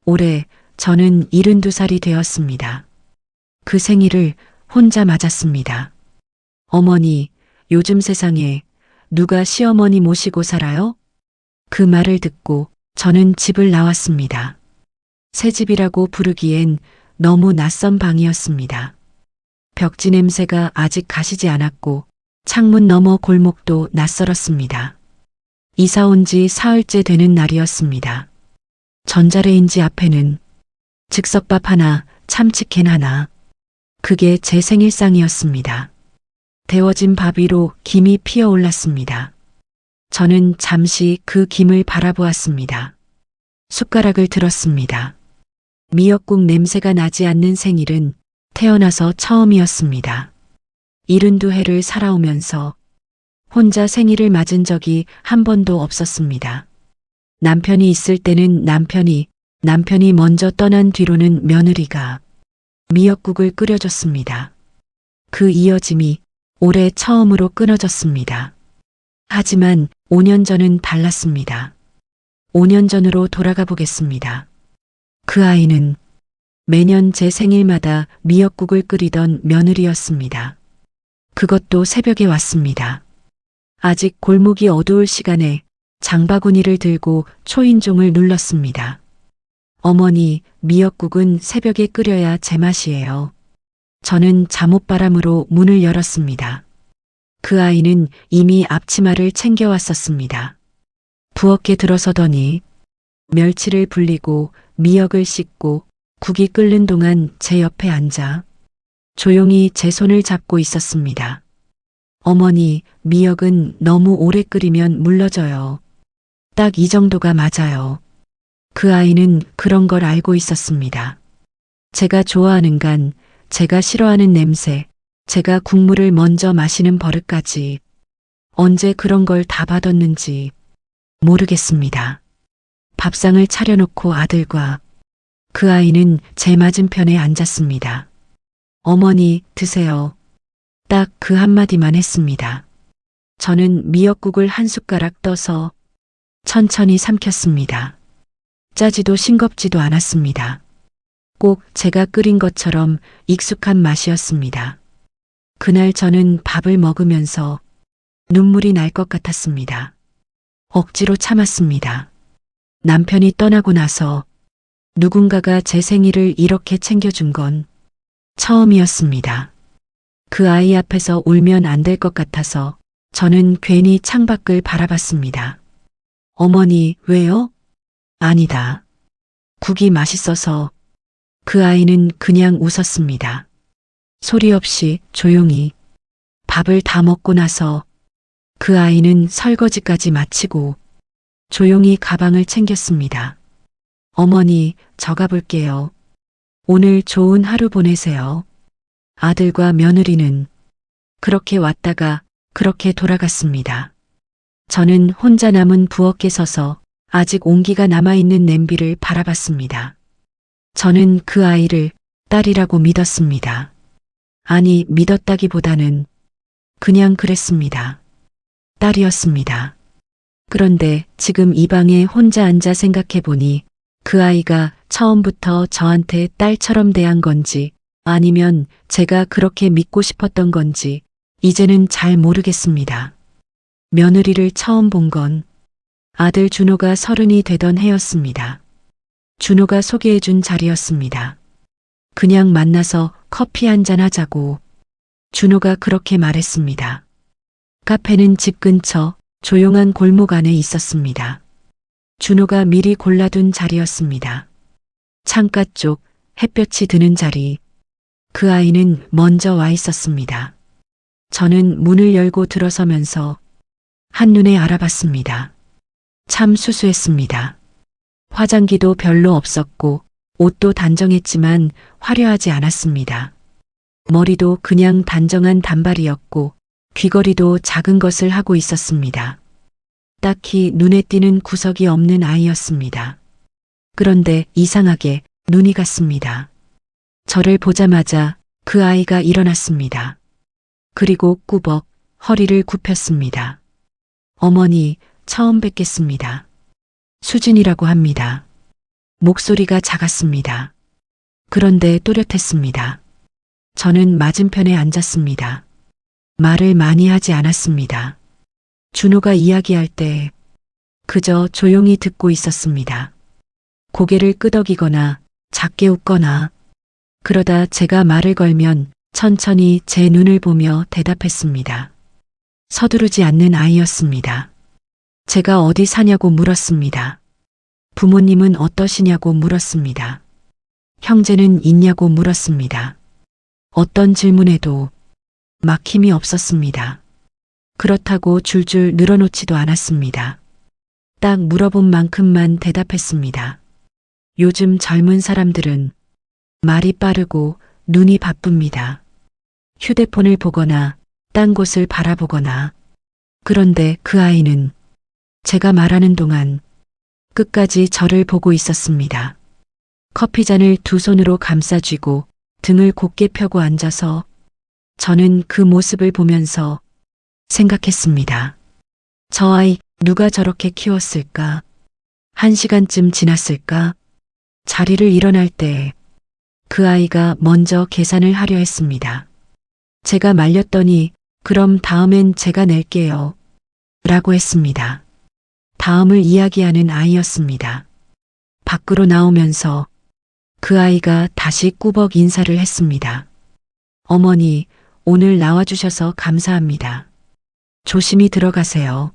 올해 저는 72살이 되었습니다. 그 생일을 혼자 맞았습니다. 어머니, 요즘 세상에 누가 시어머니 모시고 살아요? 그 말을 듣고 저는 집을 나왔습니다. 새 집이라고 부르기엔 너무 낯선 방이었습니다. 벽지 냄새가 아직 가시지 않았고 창문 너머 골목도 낯설었습니다. 이사 온 지 사흘째 되는 날이었습니다. 전자레인지 앞에는 즉석밥 하나, 참치캔 하나. 그게 제 생일상이었습니다. 데워진 밥 위로 김이 피어올랐습니다. 저는 잠시 그 김을 바라보았습니다. 숟가락을 들었습니다. 미역국 냄새가 나지 않는 생일은 태어나서 처음이었습니다. 72해를 살아오면서 혼자 생일을 맞은 적이 한 번도 없었습니다. 남편이 있을 때는 남편이 먼저 떠난 뒤로는 며느리가 미역국을 끓여줬습니다. 그 이어짐이 올해 처음으로 끊어졌습니다. 하지만 5년 전은 달랐습니다. 5년 전으로 돌아가 보겠습니다. 그 아이는 매년 제 생일마다 미역국을 끓이던 며느리였습니다. 그것도 새벽에 왔습니다. 아직 골목이 어두울 시간에 장바구니를 들고 초인종을 눌렀습니다. 어머니, 미역국은 새벽에 끓여야 제맛이에요. 저는 잠옷바람으로 문을 열었습니다. 그 아이는 이미 앞치마를 챙겨왔었습니다. 부엌에 들어서더니 멸치를 불리고 미역을 씻고 국이 끓는 동안 제 옆에 앉아 조용히 제 손을 잡고 있었습니다. 어머니, 미역은 너무 오래 끓이면 물러져요. 딱 이 정도가 맞아요. 그 아이는 그런 걸 알고 있었습니다. 제가 좋아하는 간, 제가 싫어하는 냄새, 제가 국물을 먼저 마시는 버릇까지 언제 그런 걸 다 받았는지 모르겠습니다. 밥상을 차려놓고 아들과 그 아이는 제 맞은편에 앉았습니다. 어머니, 드세요. 딱 그 한마디만 했습니다. 저는 미역국을 한 숟가락 떠서 천천히 삼켰습니다. 짜지도 싱겁지도 않았습니다. 꼭 제가 끓인 것처럼 익숙한 맛이었습니다. 그날 저는 밥을 먹으면서 눈물이 날 것 같았습니다. 억지로 참았습니다. 남편이 떠나고 나서 누군가가 제 생일을 이렇게 챙겨준 건 처음이었습니다. 그 아이 앞에서 울면 안 될 것 같아서 저는 괜히 창밖을 바라봤습니다. 어머니, 왜요? 아니다. 국이 맛있어서. 그 아이는 그냥 웃었습니다. 소리 없이 조용히. 밥을 다 먹고 나서 그 아이는 설거지까지 마치고 조용히 가방을 챙겼습니다. 어머니, 저 가볼게요. 오늘 좋은 하루 보내세요. 아들과 며느리는 그렇게 왔다가 그렇게 돌아갔습니다. 저는 혼자 남은 부엌에 서서 아직 온기가 남아있는 냄비를 바라봤습니다. 저는 그 아이를 딸이라고 믿었습니다. 아니, 믿었다기보다는 그냥 그랬습니다. 딸이었습니다. 그런데 지금 이 방에 혼자 앉아 생각해보니 그 아이가 처음부터 저한테 딸처럼 대한 건지 아니면 제가 그렇게 믿고 싶었던 건지 이제는 잘 모르겠습니다. 며느리를 처음 본 건 아들 준호가 30이 되던 해였습니다. 준호가 소개해준 자리였습니다. 그냥 만나서 커피 한잔 하자고 준호가 그렇게 말했습니다. 카페는 집 근처 조용한 골목 안에 있었습니다. 준호가 미리 골라둔 자리였습니다. 창가 쪽 햇볕이 드는 자리. 그 아이는 먼저 와 있었습니다. 저는 문을 열고 들어서면서 한눈에 알아봤습니다. 참 수수했습니다. 화장기도 별로 없었고 옷도 단정했지만 화려하지 않았습니다. 머리도 그냥 단정한 단발이었고 귀걸이도 작은 것을 하고 있었습니다. 딱히 눈에 띄는 구석이 없는 아이였습니다. 그런데 이상하게 눈이 갔습니다. 저를 보자마자 그 아이가 일어났습니다. 그리고 꾸벅 허리를 굽혔습니다. 어머니, 처음 뵙겠습니다. 수진이라고 합니다. 목소리가 작았습니다. 그런데 또렷했습니다. 저는 맞은편에 앉았습니다. 말을 많이 하지 않았습니다. 준호가 이야기할 때 그저 조용히 듣고 있었습니다. 고개를 끄덕이거나 작게 웃거나, 그러다 제가 말을 걸면 천천히 제 눈을 보며 대답했습니다. 서두르지 않는 아이였습니다. 제가 어디 사냐고 물었습니다. 부모님은 어떠시냐고 물었습니다. 형제는 있냐고 물었습니다. 어떤 질문에도 막힘이 없었습니다. 그렇다고 줄줄 늘어놓지도 않았습니다. 딱 물어본 만큼만 대답했습니다. 요즘 젊은 사람들은 말이 빠르고 눈이 바쁩니다. 휴대폰을 보거나 딴 곳을 바라보거나. 그런데 그 아이는 제가 말하는 동안 끝까지 저를 보고 있었습니다. 커피잔을 두 손으로 감싸쥐고 등을 곧게 펴고 앉아서 저는 그 모습을 보면서 생각했습니다. 저 아이 누가 저렇게 키웠을까? 1시간쯤 지났을까? 자리를 일어날 때 그 아이가 먼저 계산을 하려 했습니다. 제가 말렸더니 그럼 다음엔 제가 낼게요. 라고 했습니다. 다음을 이야기하는 아이였습니다. 밖으로 나오면서 그 아이가 다시 꾸벅 인사를 했습니다. 어머니, 오늘 나와주셔서 감사합니다. 조심히 들어가세요.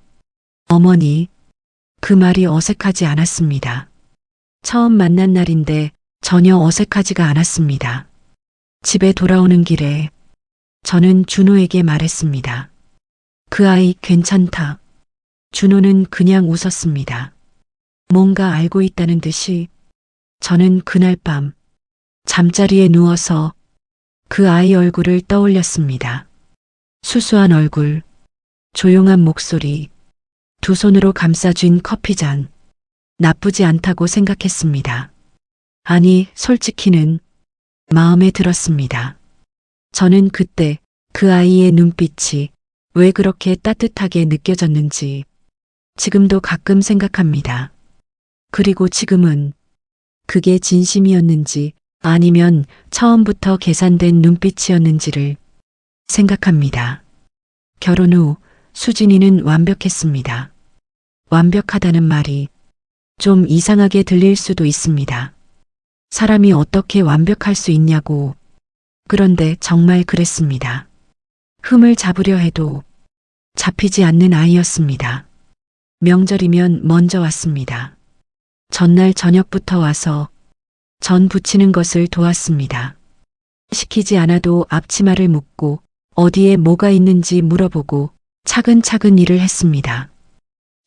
어머니, 그 말이 어색하지 않았습니다. 처음 만난 날인데 전혀 어색하지가 않았습니다. 집에 돌아오는 길에 저는 준호에게 말했습니다. 그 아이 괜찮다. 준호는 그냥 웃었습니다. 뭔가 알고 있다는 듯이 저는 그날 밤 잠자리에 누워서 그 아이 얼굴을 떠올렸습니다. 수수한 얼굴, 조용한 목소리, 두 손으로 감싸쥔 커피잔. 나쁘지 않다고 생각했습니다. 아니, 솔직히는 마음에 들었습니다. 저는 그때 그 아이의 눈빛이 왜 그렇게 따뜻하게 느껴졌는지 지금도 가끔 생각합니다. 그리고 지금은 그게 진심이었는지 아니면 처음부터 계산된 눈빛이었는지를 생각합니다. 결혼 후 수진이는 완벽했습니다. 완벽하다는 말이 좀 이상하게 들릴 수도 있습니다. 사람이 어떻게 완벽할 수 있냐고. 그런데 정말 그랬습니다. 흠을 잡으려 해도 잡히지 않는 아이였습니다. 명절이면 먼저 왔습니다. 전날 저녁부터 와서 전 부치는 것을 도왔습니다. 시키지 않아도 앞치마를 묶고 어디에 뭐가 있는지 물어보고 차근차근 일을 했습니다.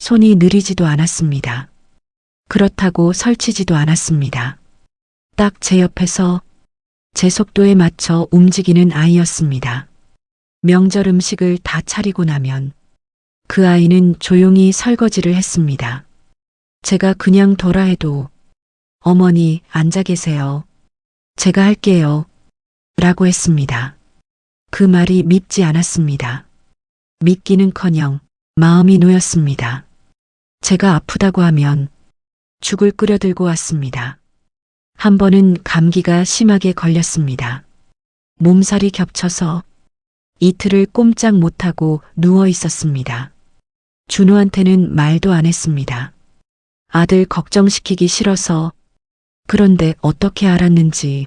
손이 느리지도 않았습니다. 그렇다고 설치지도 않았습니다. 딱 제 옆에서 제 속도에 맞춰 움직이는 아이였습니다. 명절 음식을 다 차리고 나면 그 아이는 조용히 설거지를 했습니다. 제가 그냥 둬라 해도 어머니 앉아 계세요. 제가 할게요. 라고 했습니다. 그 말이 밉지 않았습니다. 믿기는커녕 마음이 놓였습니다. 제가 아프다고 하면 죽을 끓여 들고 왔습니다. 한 번은 감기가 심하게 걸렸습니다. 몸살이 겹쳐서 이틀을 꼼짝 못하고 누워 있었습니다. 준호한테는 말도 안 했습니다. 아들 걱정시키기 싫어서. 그런데 어떻게 알았는지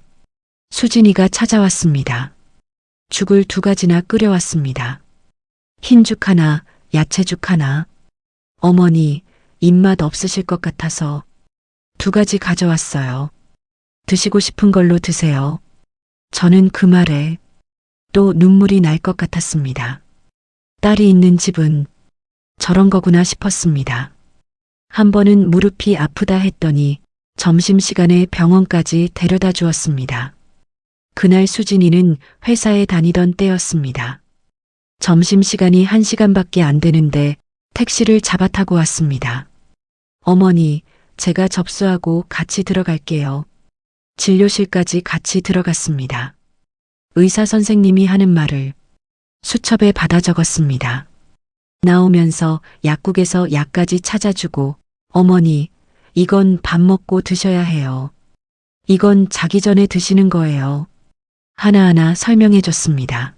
수진이가 찾아왔습니다. 죽을 2가지나 끓여왔습니다. 흰죽 하나, 야채죽 하나. 어머니, 입맛 없으실 것 같아서 2가지 가져왔어요. 드시고 싶은 걸로 드세요. 저는 그 말에 또 눈물이 날 것 같았습니다. 딸이 있는 집은 저런 거구나 싶었습니다. 한 번은 무릎이 아프다 했더니 점심시간에 병원까지 데려다 주었습니다. 그날 수진이는 회사에 다니던 때였습니다. 점심시간이 1시간밖에 안 되는데 택시를 잡아 타고 왔습니다. 어머니, 제가 접수하고 같이 들어갈게요. 진료실까지 같이 들어갔습니다. 의사 선생님이 하는 말을 수첩에 받아 적었습니다. 나오면서 약국에서 약까지 찾아주고 어머니, 이건 밥 먹고 드셔야 해요. 이건 자기 전에 드시는 거예요. 하나하나 설명해 줬습니다.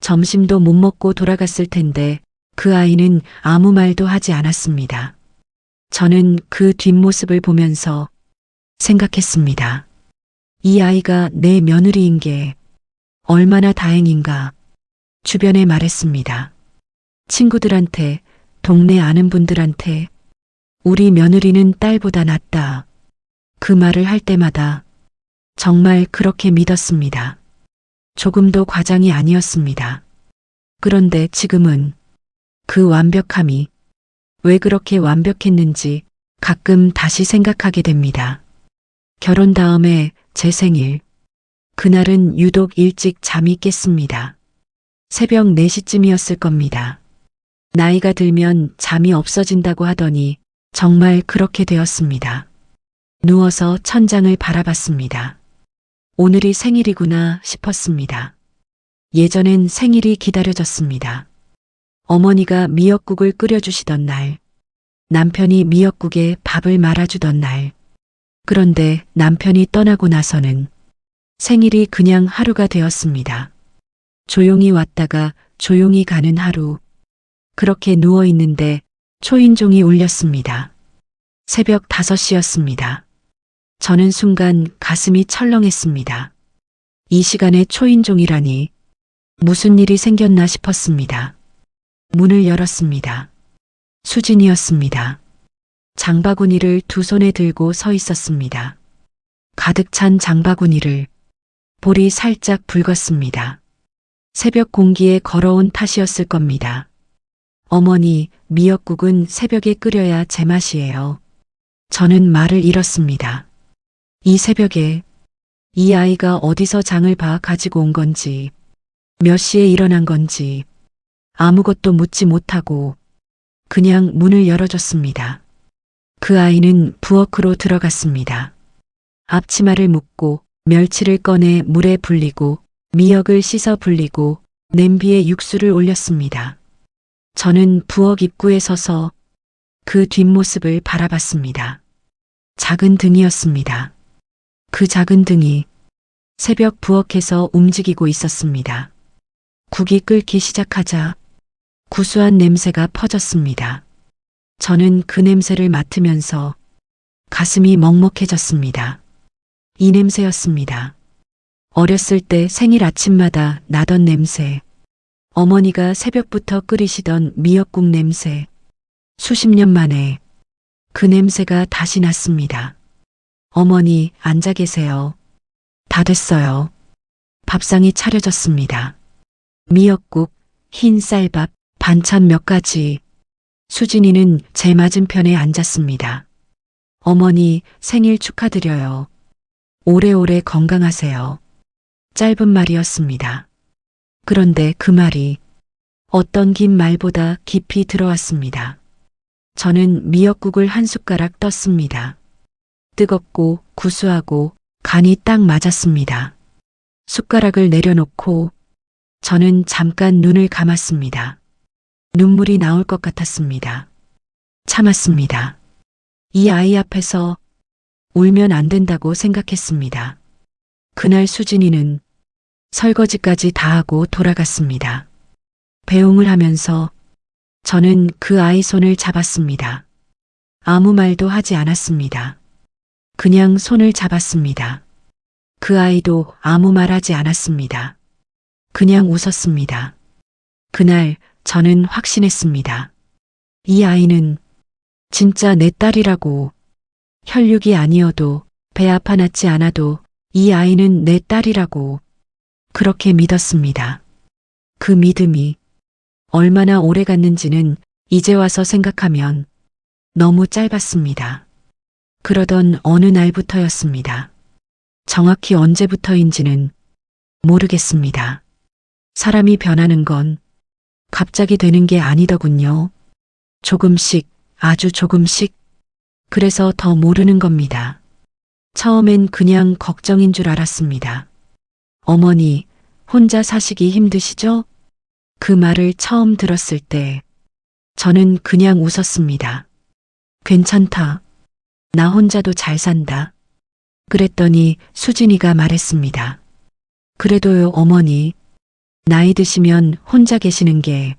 점심도 못 먹고 돌아갔을 텐데 그 아이는 아무 말도 하지 않았습니다. 저는 그 뒷모습을 보면서 생각했습니다. 이 아이가 내 며느리인 게 얼마나 다행인가. 주변에 말했습니다. 친구들한테, 동네 아는 분들한테 우리 며느리는 딸보다 낫다. 그 말을 할 때마다 정말 그렇게 믿었습니다. 조금도 과장이 아니었습니다. 그런데 지금은 그 완벽함이 왜 그렇게 완벽했는지 가끔 다시 생각하게 됩니다. 결혼 다음에 제 생일, 그날은 유독 일찍 잠이 깼습니다. 새벽 4시쯤이었을 겁니다. 나이가 들면 잠이 없어진다고 하더니 정말 그렇게 되었습니다. 누워서 천장을 바라봤습니다. 오늘이 생일이구나 싶었습니다. 예전엔 생일이 기다려졌습니다. 어머니가 미역국을 끓여주시던 날, 남편이 미역국에 밥을 말아주던 날, 그런데 남편이 떠나고 나서는 생일이 그냥 하루가 되었습니다. 조용히 왔다가 조용히 가는 하루. 그렇게 누워 있는데 초인종이 울렸습니다. 새벽 5시였습니다. 저는 순간 가슴이 철렁했습니다. 이 시간에 초인종이라니 무슨 일이 생겼나 싶었습니다. 문을 열었습니다. 수진이었습니다. 장바구니를 두 손에 들고 서 있었습니다. 가득 찬 장바구니를 볼이 살짝 붉었습니다. 새벽 공기에 걸어온 탓이었을 겁니다. 어머니, 미역국은 새벽에 끓여야 제맛이에요. 저는 말을 잃었습니다. 이 새벽에 이 아이가 어디서 장을 봐 가지고 온 건지, 몇 시에 일어난 건지 아무것도 묻지 못하고 그냥 문을 열어줬습니다. 그 아이는 부엌으로 들어갔습니다. 앞치마를 묶고 멸치를 꺼내 물에 불리고 미역을 씻어 불리고 냄비에 육수를 올렸습니다. 저는 부엌 입구에 서서 그 뒷모습을 바라봤습니다. 작은 등이었습니다. 그 작은 등이 새벽 부엌에서 움직이고 있었습니다. 국이 끓기 시작하자 구수한 냄새가 퍼졌습니다. 저는 그 냄새를 맡으면서 가슴이 먹먹해졌습니다. 이 냄새였습니다. 어렸을 때 생일 아침마다 나던 냄새, 어머니가 새벽부터 끓이시던 미역국 냄새, 수십 년 만에 그 냄새가 다시 났습니다. 어머니, 앉아 계세요. 다 됐어요. 밥상이 차려졌습니다. 미역국, 흰 쌀밥, 반찬 몇 가지. 수진이는 제 맞은편에 앉았습니다. 어머니, 생일 축하드려요. 오래오래 건강하세요. 짧은 말이었습니다. 그런데 그 말이 어떤 긴 말보다 깊이 들어왔습니다. 저는 미역국을 한 숟가락 떴습니다. 뜨겁고 구수하고 간이 딱 맞았습니다. 숟가락을 내려놓고 저는 잠깐 눈을 감았습니다. 눈물이 나올 것 같았습니다. 참았습니다. 이 아이 앞에서 울면 안 된다고 생각했습니다. 그날 수진이는 설거지까지 다 하고 돌아갔습니다. 배웅을 하면서 저는 그 아이 손을 잡았습니다. 아무 말도 하지 않았습니다. 그냥 손을 잡았습니다. 그 아이도 아무 말 하지 않았습니다. 그냥 웃었습니다. 그날 저는 확신했습니다. 이 아이는 진짜 내 딸이라고. 혈육이 아니어도 배 아파 낳지 않아도 이 아이는 내 딸이라고 그렇게 믿었습니다. 그 믿음이 얼마나 오래 갔는지는 이제 와서 생각하면 너무 짧았습니다. 그러던 어느 날부터였습니다. 정확히 언제부터인지는 모르겠습니다. 사람이 변하는 건 갑자기 되는 게 아니더군요. 조금씩, 아주 조금씩. 그래서 더 모르는 겁니다. 처음엔 그냥 걱정인 줄 알았습니다. 어머니, 혼자 사시기 힘드시죠? 그 말을 처음 들었을 때 저는 그냥 웃었습니다. 괜찮다. 나 혼자도 잘 산다. 그랬더니 수진이가 말했습니다. 그래도요, 어머니. 나이 드시면 혼자 계시는 게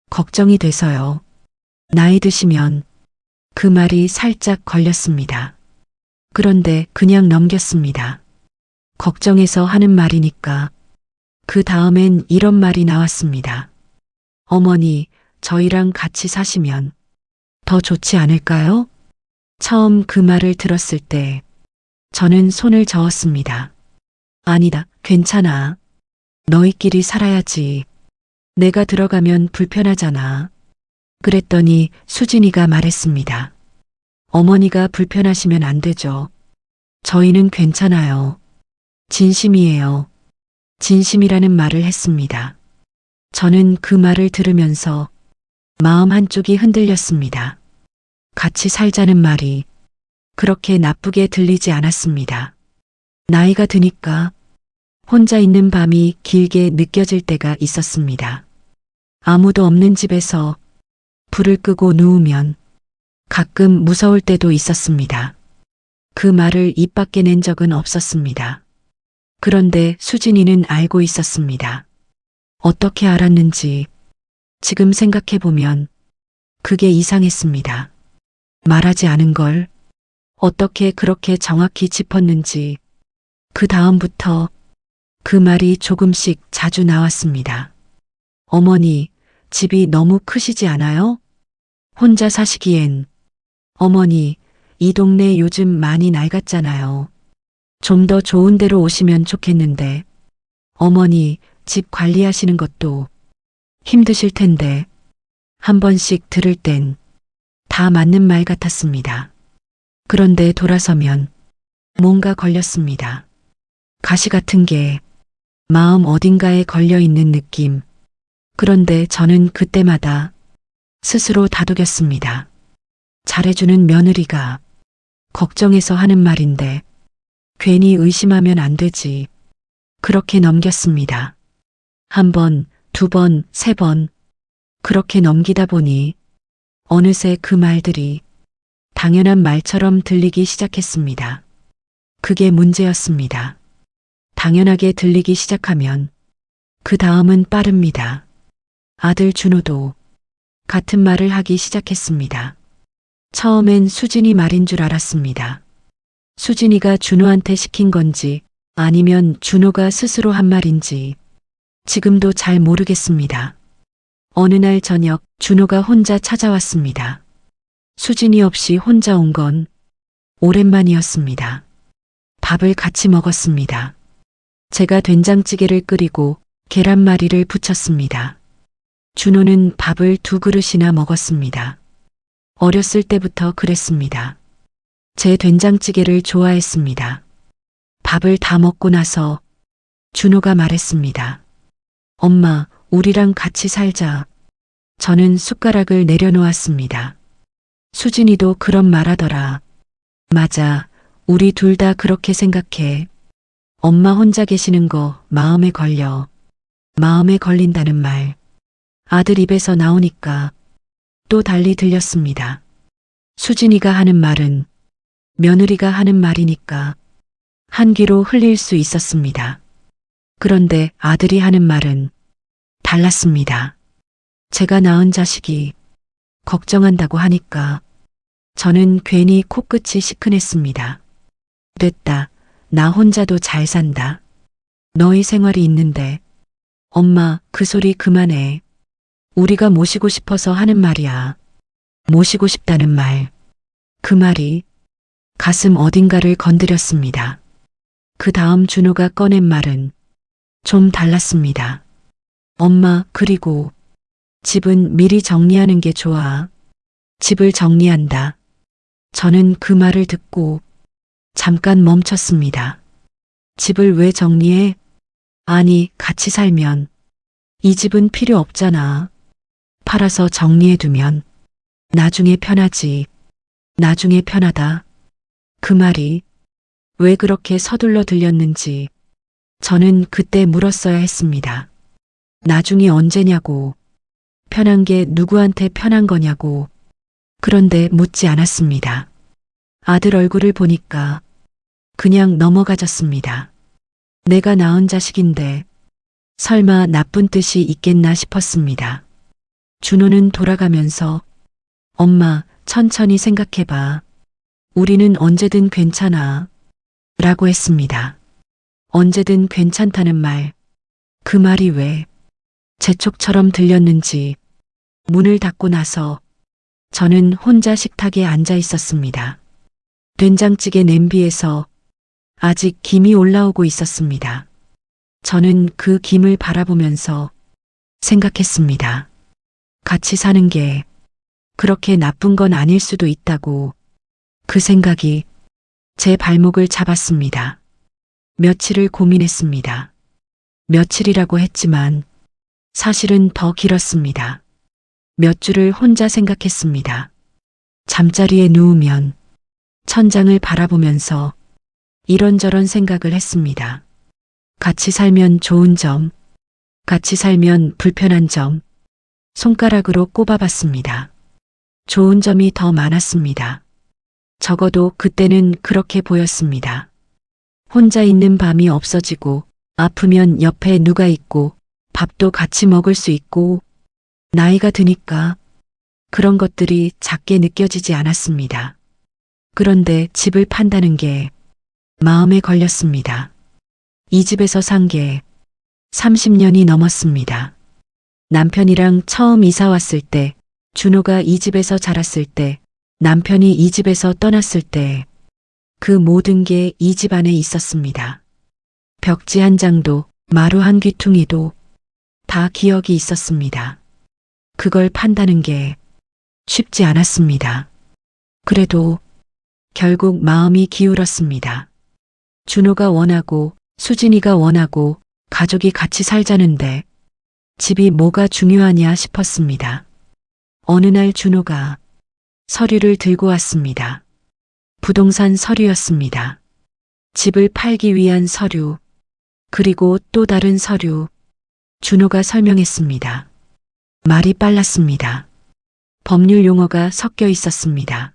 걱정이 돼서요. 나이 드시면 그 말이 살짝 걸렸습니다. 그런데 그냥 넘겼습니다. 걱정해서 하는 말이니까. 그 다음엔 이런 말이 나왔습니다. 어머니, 저희랑 같이 사시면 더 좋지 않을까요? 처음 그 말을 들었을 때 저는 손을 저었습니다. 아니다, 괜찮아. 너희끼리 살아야지. 내가 들어가면 불편하잖아. 그랬더니 수진이가 말했습니다. 어머니가 불편하시면 안 되죠. 저희는 괜찮아요. 진심이에요. 진심이라는 말을 했습니다. 저는 그 말을 들으면서 마음 한쪽이 흔들렸습니다. 같이 살자는 말이 그렇게 나쁘게 들리지 않았습니다. 나이가 드니까 혼자 있는 밤이 길게 느껴질 때가 있었습니다. 아무도 없는 집에서 불을 끄고 누우면 가끔 무서울 때도 있었습니다. 그 말을 입 밖에 낸 적은 없었습니다. 그런데 수진이는 알고 있었습니다. 어떻게 알았는지 지금 생각해보면 그게 이상했습니다. 말하지 않은 걸 어떻게 그렇게 정확히 짚었는지 그 다음부터 그 말이 조금씩 자주 나왔습니다. 어머니, 집이 너무 크시지 않아요? 혼자 사시기엔. 어머니, 이 동네 요즘 많이 낡았잖아요. 좀 더 좋은 데로 오시면 좋겠는데. 어머니, 집 관리하시는 것도 힘드실 텐데. 한 번씩 들을 땐 다 맞는 말 같았습니다. 그런데 돌아서면 뭔가 걸렸습니다. 가시 같은 게 마음 어딘가에 걸려있는 느낌. 그런데 저는 그때마다 스스로 다독였습니다. 잘해주는 며느리가 걱정해서 하는 말인데 괜히 의심하면 안 되지. 그렇게 넘겼습니다. 한 번, 두 번, 세 번. 그렇게 넘기다 보니 어느새 그 말들이 당연한 말처럼 들리기 시작했습니다. 그게 문제였습니다. 당연하게 들리기 시작하면 그 다음은 빠릅니다. 아들 준호도 같은 말을 하기 시작했습니다. 처음엔 수진이 말인 줄 알았습니다. 수진이가 준호한테 시킨 건지 아니면 준호가 스스로 한 말인지 지금도 잘 모르겠습니다. 어느 날 저녁 준호가 혼자 찾아왔습니다. 수진이 없이 혼자 온 건 오랜만이었습니다. 밥을 같이 먹었습니다. 제가 된장찌개를 끓이고 계란말이를 부쳤습니다. 준호는 밥을 2그릇이나 먹었습니다. 어렸을 때부터 그랬습니다. 제 된장찌개를 좋아했습니다. 밥을 다 먹고 나서 준호가 말했습니다. 엄마, 우리랑 같이 살자. 저는 숟가락을 내려놓았습니다. 수진이도 그런 말하더라. 맞아, 우리 둘 다 그렇게 생각해. 엄마 혼자 계시는 거 마음에 걸려. 마음에 걸린다는 말. 아들 입에서 나오니까 또 달리 들렸습니다. 수진이가 하는 말은 며느리가 하는 말이니까 한 귀로 흘릴 수 있었습니다. 그런데 아들이 하는 말은 달랐습니다. 제가 낳은 자식이 걱정한다고 하니까 저는 괜히 코끝이 시큰했습니다. 됐다. 나 혼자도 잘 산다. 너희 생활이 있는데. 엄마, 그 소리 그만해. 우리가 모시고 싶어서 하는 말이야. 모시고 싶다는 말. 그 말이 가슴 어딘가를 건드렸습니다. 그 다음 준호가 꺼낸 말은 좀 달랐습니다. 엄마, 그리고 집은 미리 정리하는 게 좋아. 집을 정리한다. 저는 그 말을 듣고 잠깐 멈췄습니다. 집을 왜 정리해? 아니, 같이 살면 이 집은 필요 없잖아. 팔아서 정리해두면 나중에 편하지. 나중에 편하다. 그 말이 왜 그렇게 서둘러 들렸는지 저는 그때 물었어야 했습니다. 나중이 언제냐고. 편한 게 누구한테 편한 거냐고. 그런데 묻지 않았습니다. 아들 얼굴을 보니까 그냥 넘어가졌습니다. 내가 낳은 자식인데 설마 나쁜 뜻이 있겠나 싶었습니다. 준호는 돌아가면서 엄마, 천천히 생각해봐. 우리는 언제든 괜찮아. 라고 했습니다. 언제든 괜찮다는 말. 그 말이 왜 재촉처럼 들렸는지 문을 닫고 나서 저는 혼자 식탁에 앉아 있었습니다. 된장찌개 냄비에서 아직 김이 올라오고 있었습니다. 저는 그 김을 바라보면서 생각했습니다. 같이 사는 게 그렇게 나쁜 건 아닐 수도 있다고. 그 생각이 제 발목을 잡았습니다. 며칠을 고민했습니다. 며칠이라고 했지만 사실은 더 길었습니다. 몇 주를 혼자 생각했습니다. 잠자리에 누우면 천장을 바라보면서 이런저런 생각을 했습니다. 같이 살면 좋은 점, 같이 살면 불편한 점, 손가락으로 꼽아봤습니다. 좋은 점이 더 많았습니다. 적어도 그때는 그렇게 보였습니다. 혼자 있는 밤이 없어지고, 아프면 옆에 누가 있고, 밥도 같이 먹을 수 있고, 나이가 드니까 그런 것들이 작게 느껴지지 않았습니다. 그런데 집을 판다는 게 마음에 걸렸습니다. 이 집에서 산 게 30년이 넘었습니다. 남편이랑 처음 이사 왔을 때, 준호가 이 집에서 자랐을 때, 남편이 이 집에서 떠났을 때, 그 모든 게 이 집 안에 있었습니다. 벽지 한 장도, 마루 한 귀퉁이도 다 기억이 있었습니다. 그걸 판다는 게 쉽지 않았습니다. 그래도 결국 마음이 기울었습니다. 준호가 원하고 수진이가 원하고 가족이 같이 살자는데 집이 뭐가 중요하냐 싶었습니다. 어느 날 준호가 서류를 들고 왔습니다. 부동산 서류였습니다. 집을 팔기 위한 서류, 그리고 또 다른 서류. 준호가 설명했습니다. 말이 빨랐습니다. 법률 용어가 섞여 있었습니다.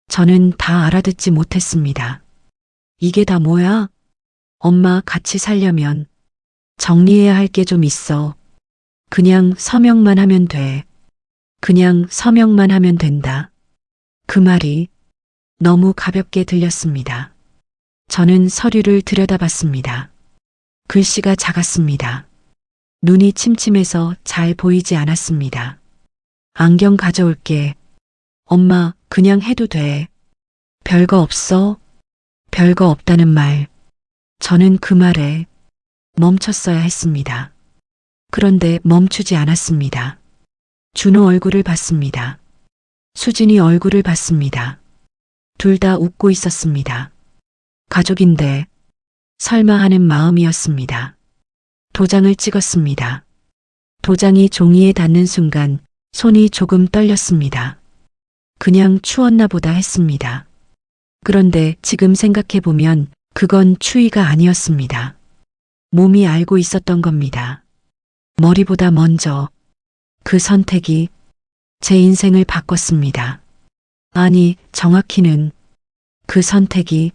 저는 다 알아듣지 못했습니다. 이게 다 뭐야? 엄마 같이 살려면 정리해야 할 게 좀 있어. 그냥 서명만 하면 돼. 그냥 서명만 하면 된다. 그 말이 너무 가볍게 들렸습니다. 저는 서류를 들여다봤습니다. 글씨가 작았습니다. 눈이 침침해서 잘 보이지 않았습니다. 안경 가져올게. 엄마, 그냥 해도 돼. 별거 없어? 별거 없다는 말. 저는 그 말에 멈췄어야 했습니다. 그런데 멈추지 않았습니다. 준호 얼굴을 봤습니다. 수진이 얼굴을 봤습니다. 둘 다 웃고 있었습니다. 가족인데 설마 하는 마음이었습니다. 도장을 찍었습니다. 도장이 종이에 닿는 순간 손이 조금 떨렸습니다. 그냥 추웠나 보다 했습니다. 그런데 지금 생각해보면 그건 추위가 아니었습니다. 몸이 알고 있었던 겁니다. 머리보다 먼저 그 선택이 제 인생을 바꿨습니다. 아니, 정확히는 그 선택이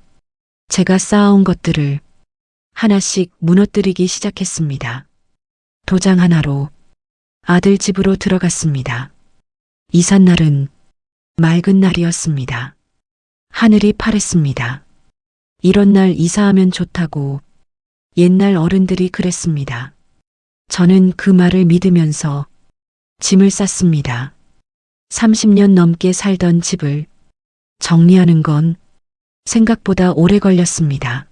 제가 쌓아온 것들을 하나씩 무너뜨리기 시작했습니다. 도장 하나로 아들 집으로 들어갔습니다. 이삿날은 맑은 날이었습니다. 하늘이 파랬습니다. 이런 날 이사하면 좋다고 옛날 어른들이 그랬습니다. 저는 그 말을 믿으면서 짐을 쌌습니다. 30년 넘게 살던 집을 정리하는 건 생각보다 오래 걸렸습니다.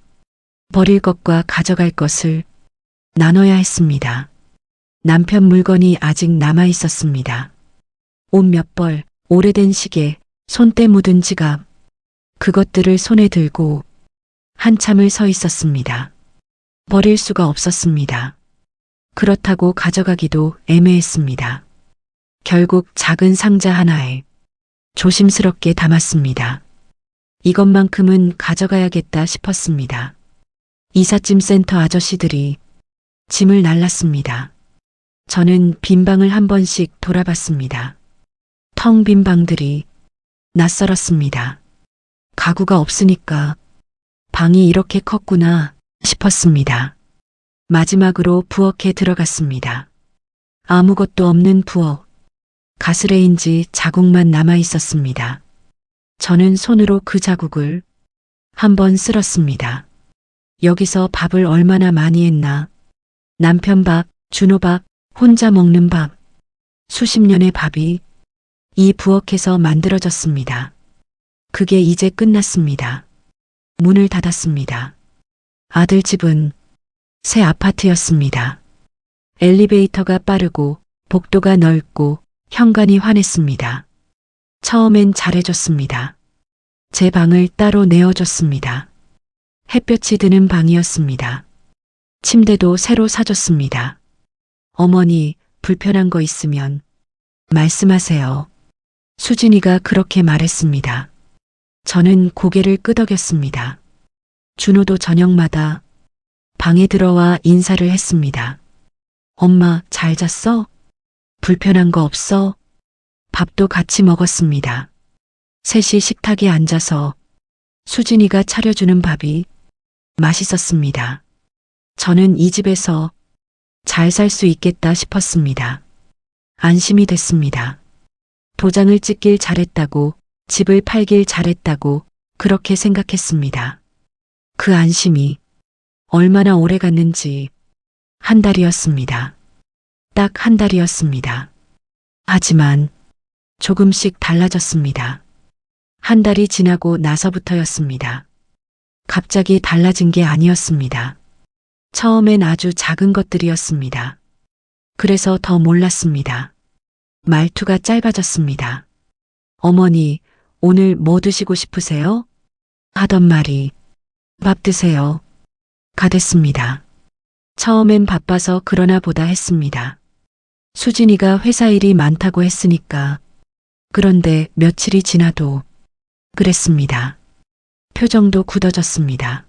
버릴 것과 가져갈 것을 나눠야 했습니다. 남편 물건이 아직 남아 있었습니다. 옷 몇 벌, 오래된 시계, 손때 묻은 지갑. 그것들을 손에 들고 한참을 서 있었습니다. 버릴 수가 없었습니다. 그렇다고 가져가기도 애매했습니다. 결국 작은 상자 하나에 조심스럽게 담았습니다. 이것만큼은 가져가야겠다 싶었습니다. 이삿짐 센터 아저씨들이 짐을 날랐습니다. 저는 빈 방을 한 번씩 돌아봤습니다. 텅 빈 방들이 낯설었습니다. 가구가 없으니까 방이 이렇게 컸구나 싶었습니다. 마지막으로 부엌에 들어갔습니다. 아무것도 없는 부엌. 가스레인지 자국만 남아 있었습니다. 저는 손으로 그 자국을 한번 쓸었습니다. 여기서 밥을 얼마나 많이 했나. 남편 밥, 준호 밥, 혼자 먹는 밥. 수십 년의 밥이 이 부엌에서 만들어졌습니다. 그게 이제 끝났습니다. 문을 닫았습니다. 아들 집은 새 아파트였습니다. 엘리베이터가 빠르고 복도가 넓고 현관이 환했습니다. 처음엔 잘해줬습니다. 제 방을 따로 내어줬습니다. 햇볕이 드는 방이었습니다. 침대도 새로 사줬습니다. 어머니, 불편한 거 있으면 말씀하세요. 수진이가 그렇게 말했습니다. 저는 고개를 끄덕였습니다. 준호도 저녁마다 방에 들어와 인사를 했습니다. 엄마, 잘 잤어? 불편한 거 없어? 밥도 같이 먹었습니다. 셋이 식탁에 앉아서 수진이가 차려주는 밥이 맛있었습니다. 저는 이 집에서 잘 살 수 있겠다 싶었습니다. 안심이 됐습니다. 도장을 찍길 잘했다고, 집을 팔길 잘했다고 그렇게 생각했습니다. 그 안심이 얼마나 오래 갔는지 한 달이었습니다. 딱 한 달이었습니다. 하지만 조금씩 달라졌습니다. 한 달이 지나고 나서부터였습니다. 갑자기 달라진 게 아니었습니다. 처음엔 아주 작은 것들이었습니다. 그래서 더 몰랐습니다. 말투가 짧아졌습니다. 어머니, 오늘 뭐 드시고 싶으세요? 하던 말이 밥 드세요. 가 됐습니다. 처음엔 바빠서 그러나 보다 했습니다. 수진이가 회사 일이 많다고 했으니까. 그런데 며칠이 지나도 그랬습니다. 표정도 굳어졌습니다.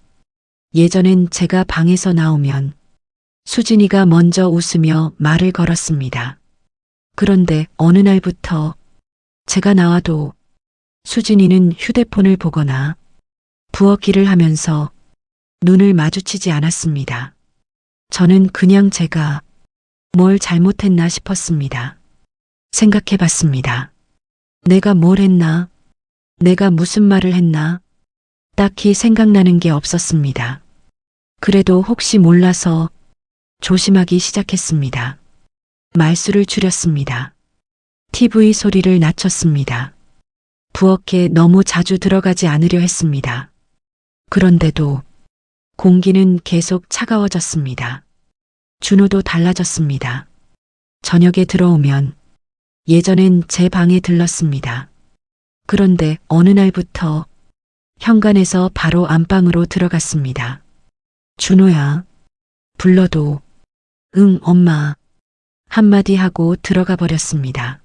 예전엔 제가 방에서 나오면 수진이가 먼저 웃으며 말을 걸었습니다. 그런데 어느 날부터 제가 나와도 수진이는 휴대폰을 보거나 부엌 일을 하면서 눈을 마주치지 않았습니다. 저는 그냥 제가 뭘 잘못했나 싶었습니다. 생각해 봤습니다. 내가 뭘 했나? 내가 무슨 말을 했나? 딱히 생각나는 게 없었습니다. 그래도 혹시 몰라서 조심하기 시작했습니다. 말수를 줄였습니다. TV 소리를 낮췄습니다. 부엌에 너무 자주 들어가지 않으려 했습니다. 그런데도 공기는 계속 차가워졌습니다. 준호도 달라졌습니다. 저녁에 들어오면 예전엔 제 방에 들렀습니다. 그런데 어느 날부터 현관에서 바로 안방으로 들어갔습니다. 준호야. 불러도 응, 엄마. 한마디 하고 들어가 버렸습니다.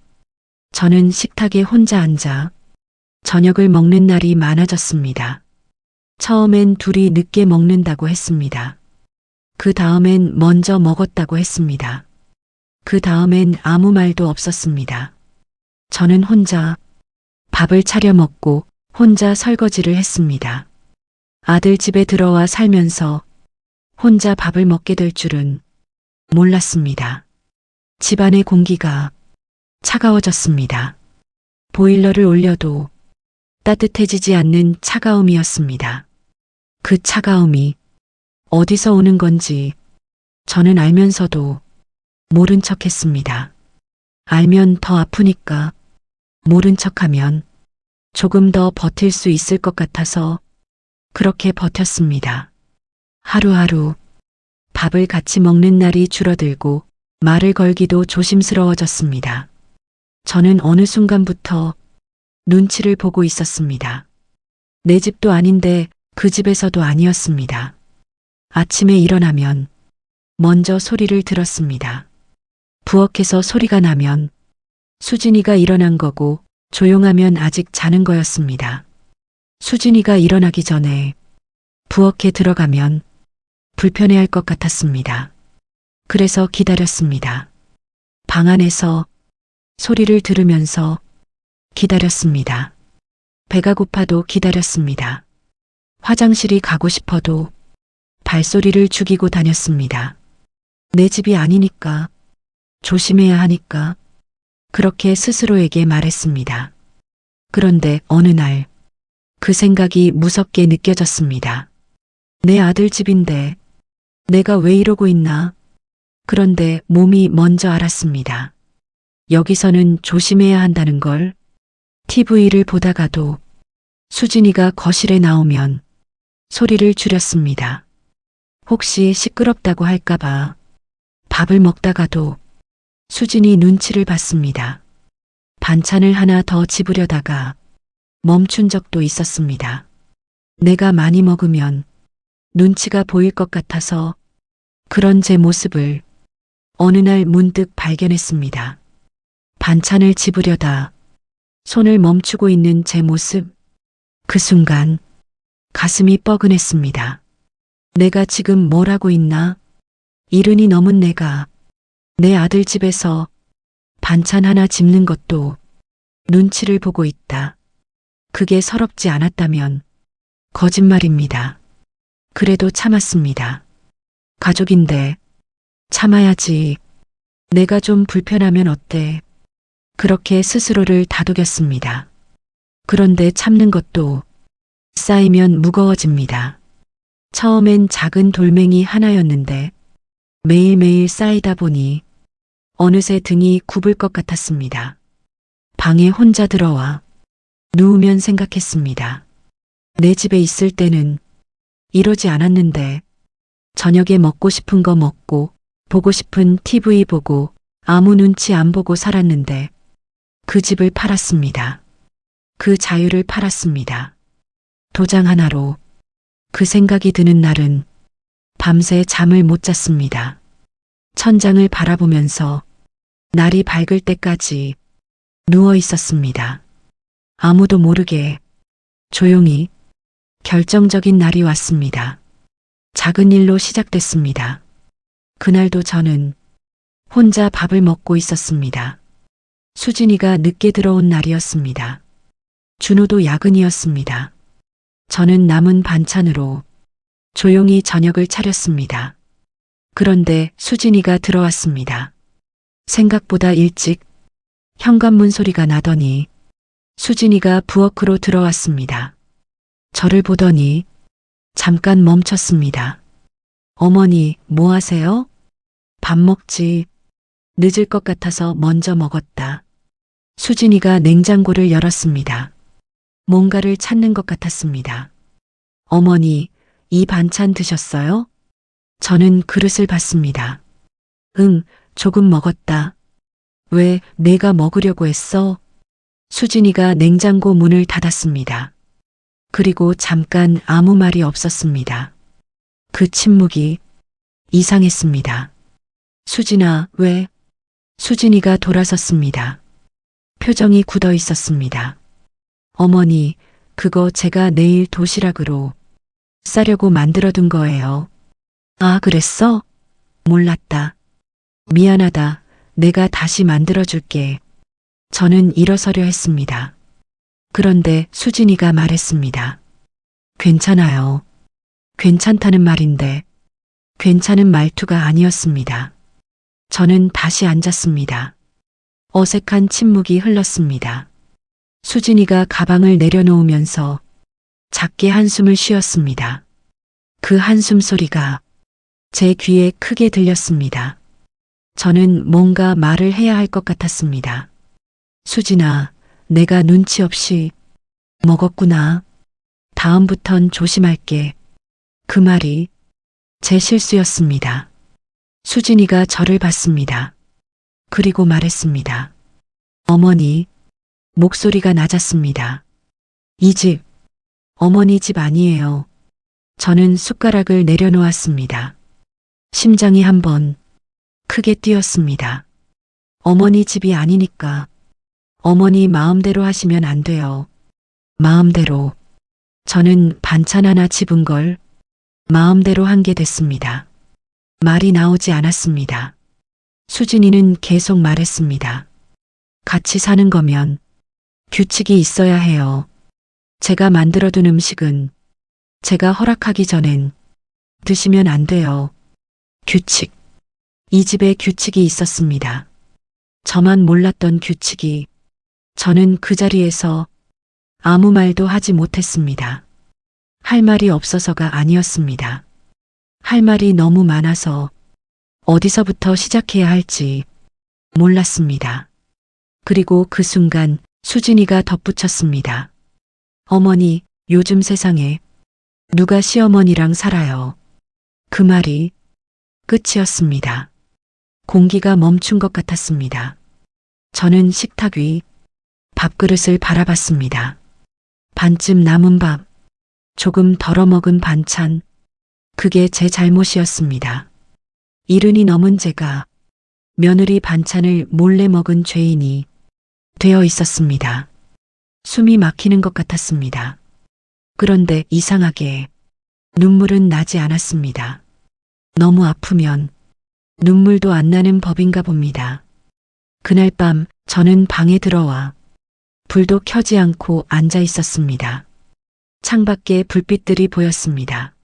저는 식탁에 혼자 앉아 저녁을 먹는 날이 많아졌습니다. 처음엔 둘이 늦게 먹는다고 했습니다. 그 다음엔 먼저 먹었다고 했습니다. 그 다음엔 아무 말도 없었습니다. 저는 혼자 밥을 차려 먹고 혼자 설거지를 했습니다. 아들 집에 들어와 살면서 혼자 밥을 먹게 될 줄은 몰랐습니다. 집안의 공기가 차가워졌습니다. 보일러를 올려도 따뜻해지지 않는 차가움이었습니다. 그 차가움이 어디서 오는 건지 저는 알면서도 모른 척 했습니다. 알면 더 아프니까 모른 척하면 조금 더 버틸 수 있을 것 같아서 그렇게 버텼습니다. 하루하루 밥을 같이 먹는 날이 줄어들고 말을 걸기도 조심스러워졌습니다. 저는 어느 순간부터 눈치를 보고 있었습니다. 내 집도 아닌데 그 집에서도 아니었습니다. 아침에 일어나면 먼저 소리를 들었습니다. 부엌에서 소리가 나면 수진이가 일어난 거고 조용하면 아직 자는 거였습니다. 수진이가 일어나기 전에 부엌에 들어가면 불편해할 것 같았습니다. 그래서 기다렸습니다. 방 안에서 소리를 들으면서 기다렸습니다. 배가 고파도 기다렸습니다. 화장실이 가고 싶어도 발소리를 죽이고 다녔습니다. 내 집이 아니니까, 조심해야 하니까, 그렇게 스스로에게 말했습니다. 그런데 어느 날, 그 생각이 무섭게 느껴졌습니다. 내 아들 집인데, 내가 왜 이러고 있나? 그런데 몸이 먼저 알았습니다. 여기서는 조심해야 한다는 걸. TV를 보다가도 수진이가 거실에 나오면 소리를 줄였습니다. 혹시 시끄럽다고 할까봐. 밥을 먹다가도 수진이 눈치를 봤습니다. 반찬을 하나 더 집으려다가 멈춘 적도 있었습니다. 내가 많이 먹으면 눈치가 보일 것 같아서 그런 제 모습을 어느 날 문득 발견했습니다. 반찬을 집으려다 손을 멈추고 있는 제 모습. 그 순간 가슴이 뻐근했습니다. 내가 지금 뭘 하고 있나? 70이 넘은 내가 내 아들 집에서 반찬 하나 집는 것도 눈치를 보고 있다. 그게 서럽지 않았다면 거짓말입니다. 그래도 참았습니다. 가족인데 참아야지. 내가 좀 불편하면 어때? 그렇게 스스로를 다독였습니다. 그런데 참는 것도 쌓이면 무거워집니다. 처음엔 작은 돌멩이 하나였는데 매일매일 쌓이다 보니 어느새 등이 굽을 것 같았습니다. 방에 혼자 들어와 누우면 생각했습니다. 내 집에 있을 때는 이러지 않았는데 저녁에 먹고 싶은 거 먹고 보고 싶은 TV 보고 아무 눈치 안 보고 살았는데 그 집을 팔았습니다. 그 자유를 팔았습니다. 도장 하나로. 그 생각이 드는 날은 밤새 잠을 못 잤습니다. 천장을 바라보면서 날이 밝을 때까지 누워 있었습니다. 아무도 모르게 조용히. 결정적인 날이 왔습니다. 작은 일로 시작됐습니다. 그날도 저는 혼자 밥을 먹고 있었습니다. 수진이가 늦게 들어온 날이었습니다. 준호도 야근이었습니다. 저는 남은 반찬으로 조용히 저녁을 차렸습니다. 그런데 수진이가 들어왔습니다. 생각보다 일찍. 현관문 소리가 나더니 수진이가 부엌으로 들어왔습니다. 저를 보더니 잠깐 멈췄습니다. 어머니, 뭐 하세요? 밥 먹지. 늦을 것 같아서 먼저 먹었다. 수진이가 냉장고를 열었습니다. 뭔가를 찾는 것 같았습니다. 어머니, 이 반찬 드셨어요? 저는 그릇을 봤습니다. 응, 조금 먹었다. 왜 내가 먹으려고 했어? 수진이가 냉장고 문을 닫았습니다. 그리고 잠깐 아무 말이 없었습니다. 그 침묵이 이상했습니다. 수진아, 왜? 수진이가 돌아섰습니다. 표정이 굳어 있었습니다. 어머니, 그거 제가 내일 도시락으로 싸려고 만들어둔 거예요. 아, 그랬어? 몰랐다. 미안하다. 내가 다시 만들어줄게. 저는 일어서려 했습니다. 그런데 수진이가 말했습니다. 괜찮아요. 괜찮다는 말인데 괜찮은 말투가 아니었습니다. 저는 다시 앉았습니다. 어색한 침묵이 흘렀습니다. 수진이가 가방을 내려놓으면서 작게 한숨을 쉬었습니다. 그 한숨 소리가 제 귀에 크게 들렸습니다. 저는 뭔가 말을 해야 할 것 같았습니다. 수진아, 내가 눈치 없이 먹었구나. 다음부턴 조심할게. 그 말이 제 실수였습니다. 수진이가 저를 봤습니다. 그리고 말했습니다. 어머니, 목소리가 낮았습니다. 이 집, 어머니 집 아니에요. 저는 숟가락을 내려놓았습니다. 심장이 한번 크게 뛰었습니다. 어머니 집이 아니니까. 어머니 마음대로 하시면 안 돼요. 마음대로. 저는 반찬 하나 집은 걸 마음대로 한 게 됐습니다. 말이 나오지 않았습니다. 수진이는 계속 말했습니다. 같이 사는 거면 규칙이 있어야 해요. 제가 만들어둔 음식은 제가 허락하기 전엔 드시면 안 돼요. 규칙. 이 집에 규칙이 있었습니다. 저만 몰랐던 규칙이. 저는 그 자리에서 아무 말도 하지 못했습니다. 할 말이 없어서가 아니었습니다. 할 말이 너무 많아서 어디서부터 시작해야 할지 몰랐습니다. 그리고 그 순간 수진이가 덧붙였습니다. 어머니, 요즘 세상에 누가 시어머니랑 살아요. 그 말이 끝이었습니다. 공기가 멈춘 것 같았습니다. 저는 식탁 위 밥그릇을 바라봤습니다. 반쯤 남은 밥, 조금 덜어먹은 반찬, 그게 제 잘못이었습니다. 이른이 넘은 제가 며느리 반찬을 몰래 먹은 죄인이 되어 있었습니다. 숨이 막히는 것 같았습니다. 그런데 이상하게 눈물은 나지 않았습니다. 너무 아프면 눈물도 안 나는 법인가 봅니다. 그날 밤 저는 방에 들어와 불도 켜지 않고 앉아 있었습니다. 창밖에 불빛들이 보였습니다.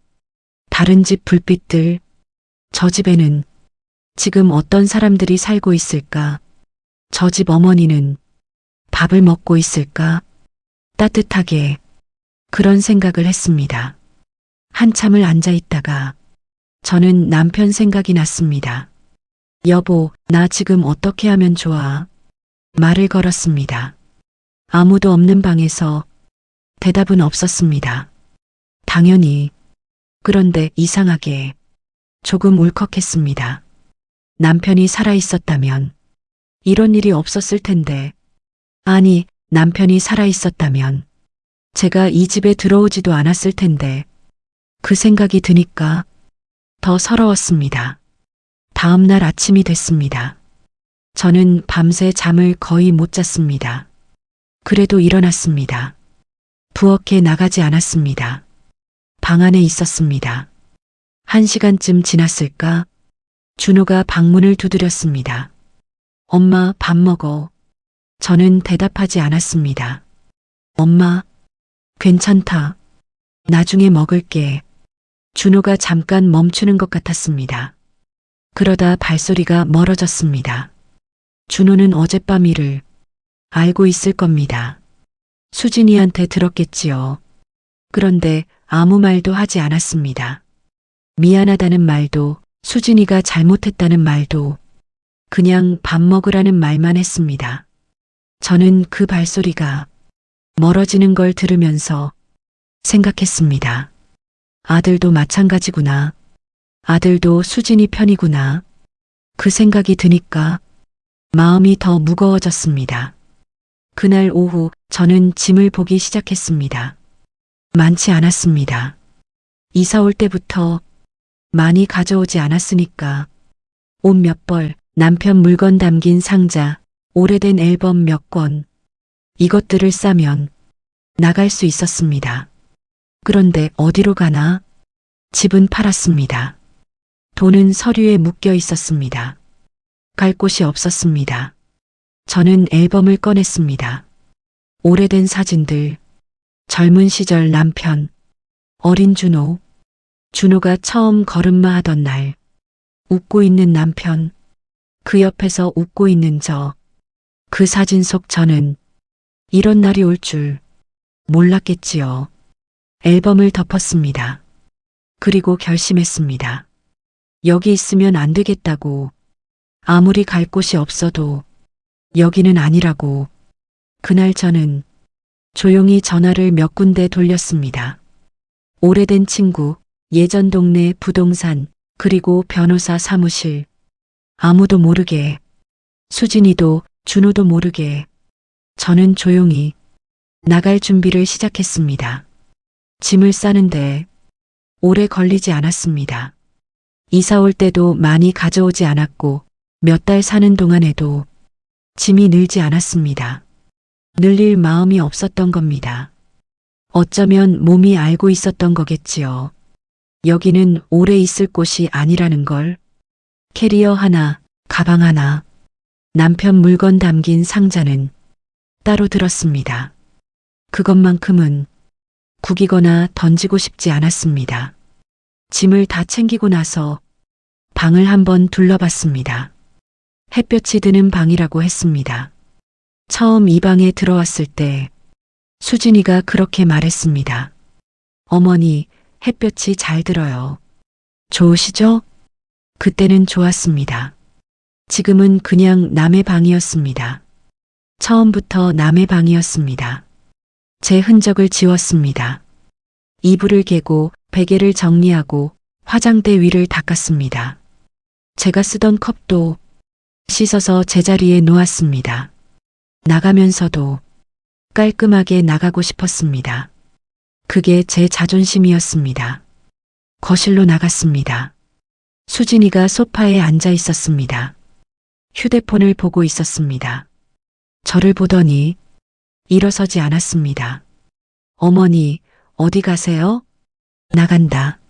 다른 집 불빛들, 저 집에는 지금 어떤 사람들이 살고 있을까? 저 집 어머니는 밥을 먹고 있을까? 따뜻하게 그런 생각을 했습니다. 한참을 앉아 있다가 저는 남편 생각이 났습니다. 여보, 나 지금 어떻게 하면 좋아? 말을 걸었습니다. 아무도 없는 방에서 대답은 없었습니다. 당연히. 그런데 이상하게 조금 울컥했습니다. 남편이 살아있었다면 이런 일이 없었을 텐데. 아니, 남편이 살아있었다면 제가 이 집에 들어오지도 않았을 텐데. 그 생각이 드니까 더 서러웠습니다. 다음 날 아침이 됐습니다. 저는 밤새 잠을 거의 못 잤습니다. 그래도 일어났습니다. 부엌에 나가지 않았습니다. 방 안에 있었습니다. 1시간쯤 지났을까? 준호가 방문을 두드렸습니다. 엄마, 밥 먹어. 저는 대답하지 않았습니다. 엄마, 괜찮다. 나중에 먹을게. 준호가 잠깐 멈추는 것 같았습니다. 그러다 발소리가 멀어졌습니다. 준호는 어젯밤 일을 알고 있을 겁니다. 수진이한테 들었겠지요. 그런데 아무 말도 하지 않았습니다. 미안하다는 말도, 수진이가 잘못했다는 말도, 그냥 밥 먹으라는 말만 했습니다. 저는 그 발소리가 멀어지는 걸 들으면서 생각했습니다. 아들도 마찬가지구나. 아들도 수진이 편이구나. 그 생각이 드니까 마음이 더 무거워졌습니다. 그날 오후 저는 짐을 보기 시작했습니다. 많지 않았습니다. 이사 올 때부터 많이 가져오지 않았으니까 옷 몇 벌, 남편 물건 담긴 상자, 오래된 앨범 몇 권, 이것들을 싸면 나갈 수 있었습니다. 그런데 어디로 가나? 집은 팔았습니다. 돈은 서류에 묶여 있었습니다. 갈 곳이 없었습니다. 저는 앨범을 꺼냈습니다. 오래된 사진들, 젊은 시절 남편, 어린 준호, 준호가 처음 걸음마 하던 날, 웃고 있는 남편, 그 옆에서 웃고 있는 저, 그 사진 속 저는 이런 날이 올 줄 몰랐겠지요. 앨범을 덮었습니다. 그리고 결심했습니다. 여기 있으면 안 되겠다고. 아무리 갈 곳이 없어도 여기는 아니라고. 그날 저는 조용히 전화를 몇 군데 돌렸습니다. 오래된 친구, 예전 동네 부동산, 그리고 변호사 사무실. 아무도 모르게, 수진이도 준호도 모르게 저는 조용히 나갈 준비를 시작했습니다. 짐을 싸는데 오래 걸리지 않았습니다. 이사 올 때도 많이 가져오지 않았고 몇 달 사는 동안에도 짐이 늘지 않았습니다. 늘릴 마음이 없었던 겁니다. 어쩌면 몸이 알고 있었던 거겠지요. 여기는 오래 있을 곳이 아니라는 걸. 캐리어 하나, 가방 하나, 남편 물건 담긴 상자는 따로 들었습니다. 그것만큼은 구기거나 던지고 싶지 않았습니다. 짐을 다 챙기고 나서 방을 한번 둘러봤습니다. 햇볕이 드는 방이라고 했습니다. 처음 이 방에 들어왔을 때 수진이가 그렇게 말했습니다. 어머니, 햇볕이 잘 들어요. 좋으시죠? 그때는 좋았습니다. 지금은 그냥 남의 방이었습니다. 처음부터 남의 방이었습니다. 제 흔적을 지웠습니다. 이불을 개고 베개를 정리하고 화장대 위를 닦았습니다. 제가 쓰던 컵도 씻어서 제자리에 놓았습니다. 나가면서도 깔끔하게 나가고 싶었습니다. 그게 제 자존심이었습니다. 거실로 나갔습니다. 수진이가 소파에 앉아 있었습니다. 휴대폰을 보고 있었습니다. 저를 보더니 일어서지 않았습니다. 어머니, 어디 가세요? 나간다.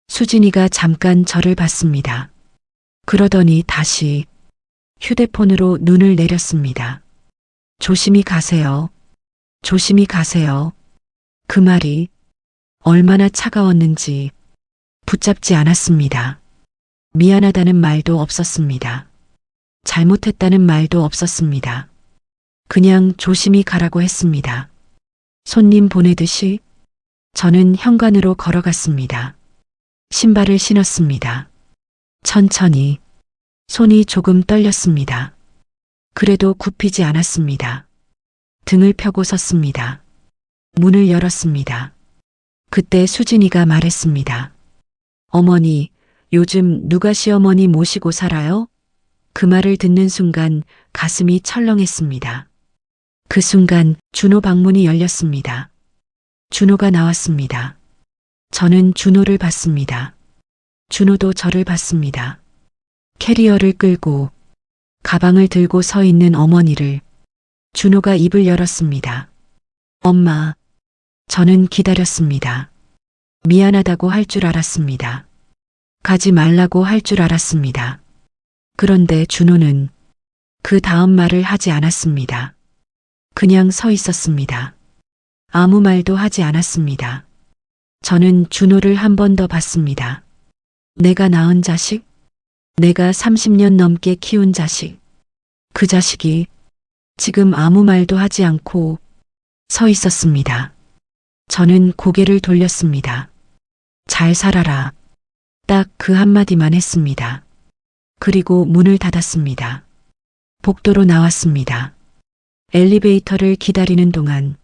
수진이가 잠깐 저를 봤습니다. 그러더니 다시 휴대폰으로 눈을 내렸습니다. 조심히 가세요. 조심히 가세요. 그 말이 얼마나 차가웠는지 붙잡지 않았습니다. 미안하다는 말도 없었습니다. 잘못했다는 말도 없었습니다. 그냥 조심히 가라고 했습니다. 손님 보내듯이 저는 현관으로 걸어갔습니다. 신발을 신었습니다. 천천히 손이 조금 떨렸습니다. 그래도 굽히지 않았습니다. 등을 펴고 섰습니다. 문을 열었습니다. 그때 수진이가 말했습니다. 어머니, 요즘 누가 시어머니 모시고 살아요? 그 말을 듣는 순간 가슴이 철렁했습니다. 그 순간 준호 방문이 열렸습니다. 준호가 나왔습니다. 저는 준호를 봤습니다. 준호도 저를 봤습니다. 캐리어를 끌고 가방을 들고 서 있는 어머니를 준호가 입을 열었습니다. 엄마, 저는 기다렸습니다. 미안하다고 할 줄 알았습니다. 가지 말라고 할 줄 알았습니다. 그런데 준호는 그 다음 말을 하지 않았습니다. 그냥 서 있었습니다. 아무 말도 하지 않았습니다. 저는 준호를 한 번 더 봤습니다. 내가 낳은 자식? 내가 30년 넘게 키운 자식. 그 자식이 지금 아무 말도 하지 않고 서 있었습니다. 저는 고개를 돌렸습니다. 잘 살아라. 딱 그 한마디만 했습니다. 그리고 문을 닫았습니다. 복도로 나왔습니다. 엘리베이터를 기다리는 동안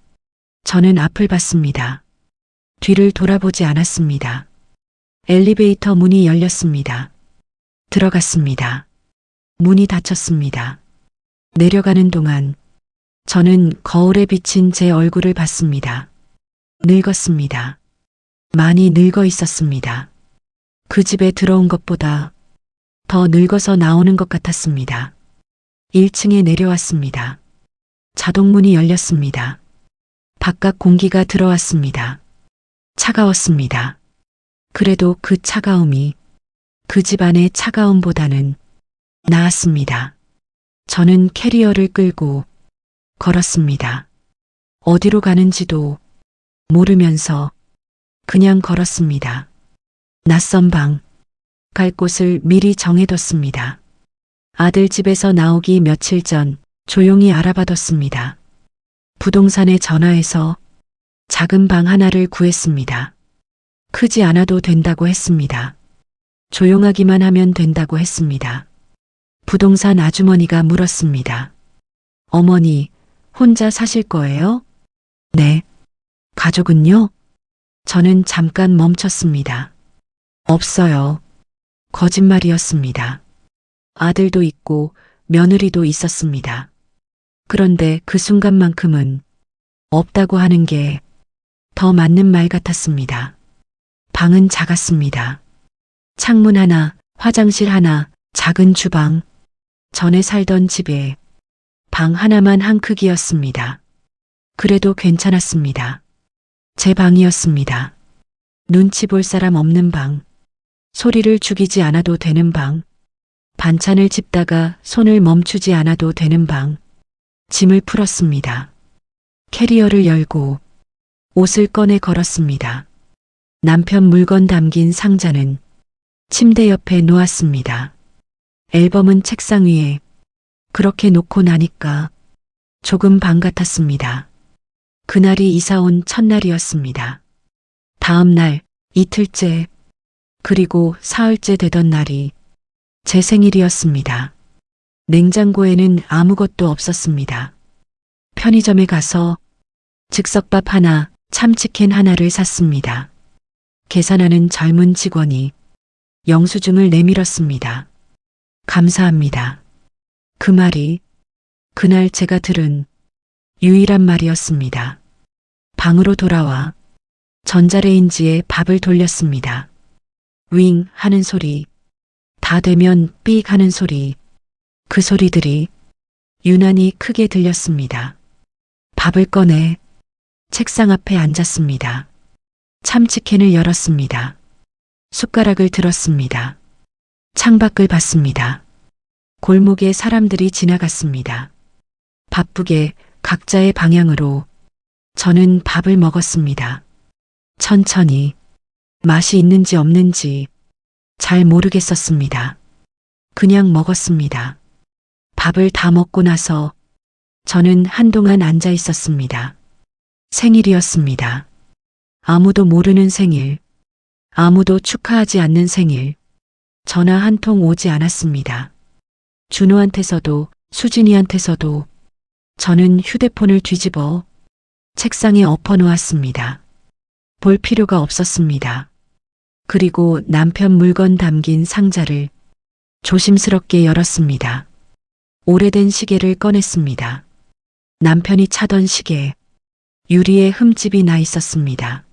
저는 앞을 봤습니다. 뒤를 돌아보지 않았습니다. 엘리베이터 문이 열렸습니다. 들어갔습니다. 문이 닫혔습니다. 내려가는 동안 저는 거울에 비친 제 얼굴을 봤습니다. 늙었습니다. 많이 늙어 있었습니다. 그 집에 들어온 것보다 더 늙어서 나오는 것 같았습니다. 1층에 내려왔습니다. 자동문이 열렸습니다. 바깥 공기가 들어왔습니다. 차가웠습니다. 그래도 그 차가움이 그 집안의 차가움보다는 나았습니다. 저는 캐리어를 끌고 걸었습니다. 어디로 가는지도 모르면서 그냥 걸었습니다. 낯선 방, 갈 곳을 미리 정해뒀습니다. 아들 집에서 나오기 며칠 전 조용히 알아봐뒀습니다. 부동산에 전화해서 작은 방 하나를 구했습니다. 크지 않아도 된다고 했습니다. 조용하기만 하면 된다고 했습니다. 부동산 아주머니가 물었습니다. 어머니, 혼자 사실 거예요? 네. 가족은요? 저는 잠깐 멈췄습니다. 없어요. 거짓말이었습니다. 아들도 있고 며느리도 있었습니다. 그런데 그 순간만큼은 없다고 하는 게 더 맞는 말 같았습니다. 방은 작았습니다. 창문 하나, 화장실 하나, 작은 주방. 전에 살던 집에 방 하나만 한 크기였습니다. 그래도 괜찮았습니다. 제 방이었습니다. 눈치 볼 사람 없는 방. 소리를 죽이지 않아도 되는 방. 반찬을 집다가 손을 멈추지 않아도 되는 방. 짐을 풀었습니다. 캐리어를 열고 옷을 꺼내 걸었습니다. 남편 물건 담긴 상자는 침대 옆에 놓았습니다. 앨범은 책상 위에. 그렇게 놓고 나니까 조금 방 같았습니다. 그날이 이사 온 첫날이었습니다. 다음 날, 이틀째, 그리고 사흘째 되던 날이 제 생일이었습니다. 냉장고에는 아무것도 없었습니다. 편의점에 가서 즉석밥 하나, 참치캔 하나를 샀습니다. 계산하는 젊은 직원이 영수증을 내밀었습니다. 감사합니다. 그 말이 그날 제가 들은 유일한 말이었습니다. 방으로 돌아와 전자레인지에 밥을 돌렸습니다. 윙 하는 소리, 다 되면 삑 하는 소리, 그 소리들이 유난히 크게 들렸습니다. 밥을 꺼내 책상 앞에 앉았습니다. 참치캔을 열었습니다. 숟가락을 들었습니다. 창밖을 봤습니다. 골목에 사람들이 지나갔습니다. 바쁘게 각자의 방향으로. 저는 밥을 먹었습니다. 천천히. 맛이 있는지 없는지 잘 모르겠었습니다. 그냥 먹었습니다. 밥을 다 먹고 나서 저는 한동안 앉아 있었습니다. 생일이었습니다. 아무도 모르는 생일, 아무도 축하하지 않는 생일. 전화 한 통 오지 않았습니다. 준호한테서도 수진이한테서도. 저는 휴대폰을 뒤집어 책상에 엎어 놓았습니다. 볼 필요가 없었습니다. 그리고 남편 물건 담긴 상자를 조심스럽게 열었습니다. 오래된 시계를 꺼냈습니다. 남편이 차던 시계, 유리에 흠집이 나 있었습니다.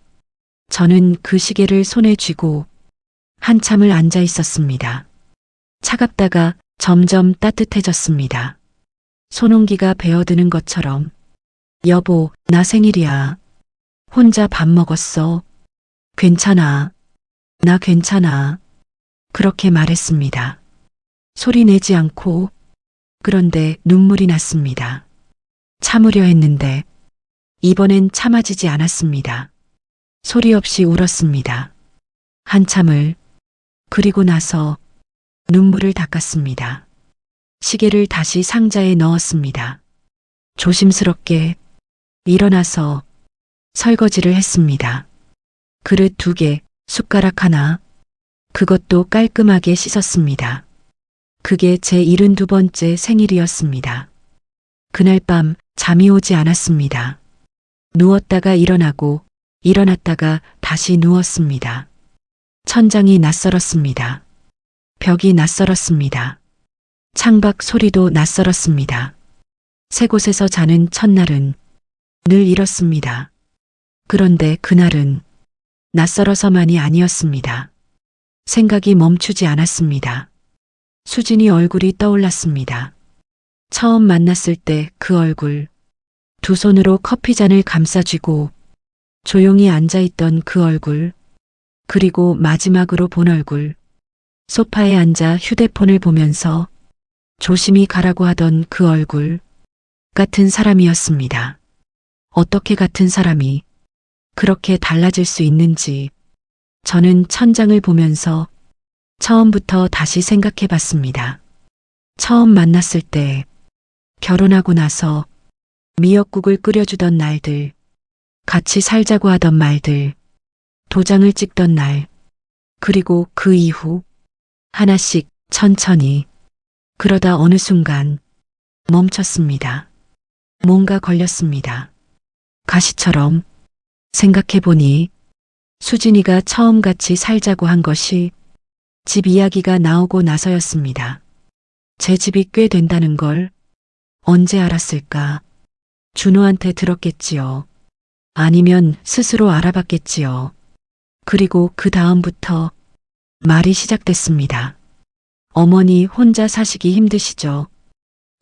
저는 그 시계를 손에 쥐고 한참을 앉아 있었습니다. 차갑다가 점점 따뜻해졌습니다. 손온기가 배어드는 것처럼. 여보, 나 생일이야. 혼자 밥 먹었어. 괜찮아. 나 괜찮아. 그렇게 말했습니다. 소리 내지 않고. 그런데 눈물이 났습니다. 참으려 했는데 이번엔 참아지지 않았습니다. 소리 없이 울었습니다. 한참을. 그리고 나서 눈물을 닦았습니다. 시계를 다시 상자에 넣었습니다. 조심스럽게 일어나서 설거지를 했습니다. 그릇 2개, 숟가락 하나, 그것도 깔끔하게 씻었습니다. 그게 제 72번째 생일이었습니다. 그날 밤 잠이 오지 않았습니다. 누웠다가 일어나고 일어났다가 다시 누웠습니다. 천장이 낯설었습니다. 벽이 낯설었습니다. 창밖 소리도 낯설었습니다. 새 곳에서 자는 첫날은 늘 이렇습니다. 그런데 그날은 낯설어서만이 아니었습니다. 생각이 멈추지 않았습니다. 수진이 얼굴이 떠올랐습니다. 처음 만났을 때 그 얼굴, 두 손으로 커피잔을 감싸쥐고 조용히 앉아있던 그 얼굴, 그리고 마지막으로 본 얼굴, 소파에 앉아 휴대폰을 보면서 조심히 가라고 하던 그 얼굴, 같은 사람이었습니다. 어떻게 같은 사람이 그렇게 달라질 수 있는지 저는 천장을 보면서 처음부터 다시 생각해 봤습니다. 처음 만났을 때, 결혼하고 나서 미역국을 끓여주던 날들, 같이 살자고 하던 말들, 도장을 찍던 날, 그리고 그 이후 하나씩 천천히. 그러다 어느 순간 멈췄습니다. 뭔가 걸렸습니다. 가시처럼. 생각해보니 수진이가 처음 같이 살자고 한 것이 집 이야기가 나오고 나서였습니다. 제 집이 꽤 된다는 걸 언제 알았을까? 준호한테 들었겠지요. 아니면 스스로 알아봤겠지요. 그리고 그 다음부터 말이 시작됐습니다. 어머니 혼자 사시기 힘드시죠?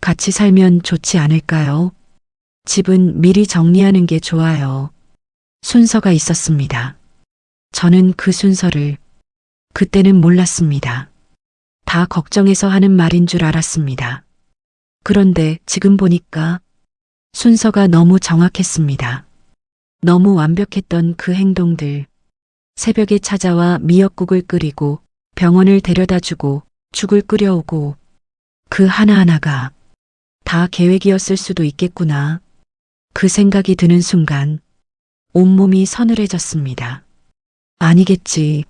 같이 살면 좋지 않을까요? 집은 미리 정리하는 게 좋아요. 순서가 있었습니다. 저는 그 순서를 그때는 몰랐습니다. 다 걱정해서 하는 말인 줄 알았습니다. 그런데 지금 보니까 순서가 너무 정확했습니다. 너무 완벽했던 그 행동들. 새벽에 찾아와 미역국을 끓이고 병원을 데려다주고 죽을 끓여오고 그 하나하나가 다 계획이었을 수도 있겠구나. 그 생각이 드는 순간 온몸이 서늘해졌습니다. 아니겠지.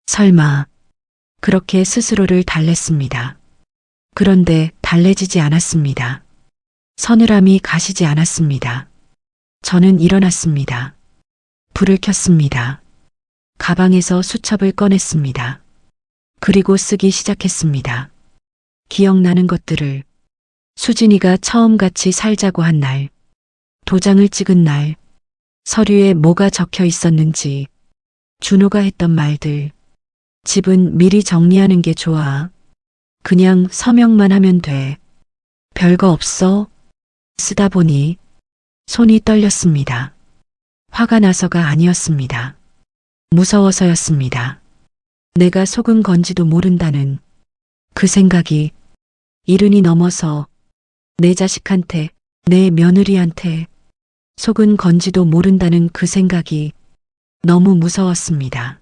설마. 그렇게 스스로를 달랬습니다. 그런데 달래지지 않았습니다. 서늘함이 가시지 않았습니다. 저는 일어났습니다. 불을 켰습니다. 가방에서 수첩을 꺼냈습니다. 그리고 쓰기 시작했습니다. 기억나는 것들을. 수진이가 처음 같이 살자고 한 날, 도장을 찍은 날, 서류에 뭐가 적혀 있었는지, 준호가 했던 말들. 집은 미리 정리하는 게 좋아. 그냥 서명만 하면 돼. 별거 없어. 쓰다 보니 손이 떨렸습니다. 화가 나서가 아니었습니다. 무서워서였습니다. 내가 속은 건지도 모른다는 그 생각이 이른이 넘어서 내 자식한테, 내 며느리한테 속은 건지도 모른다는 그 생각이 너무 무서웠습니다.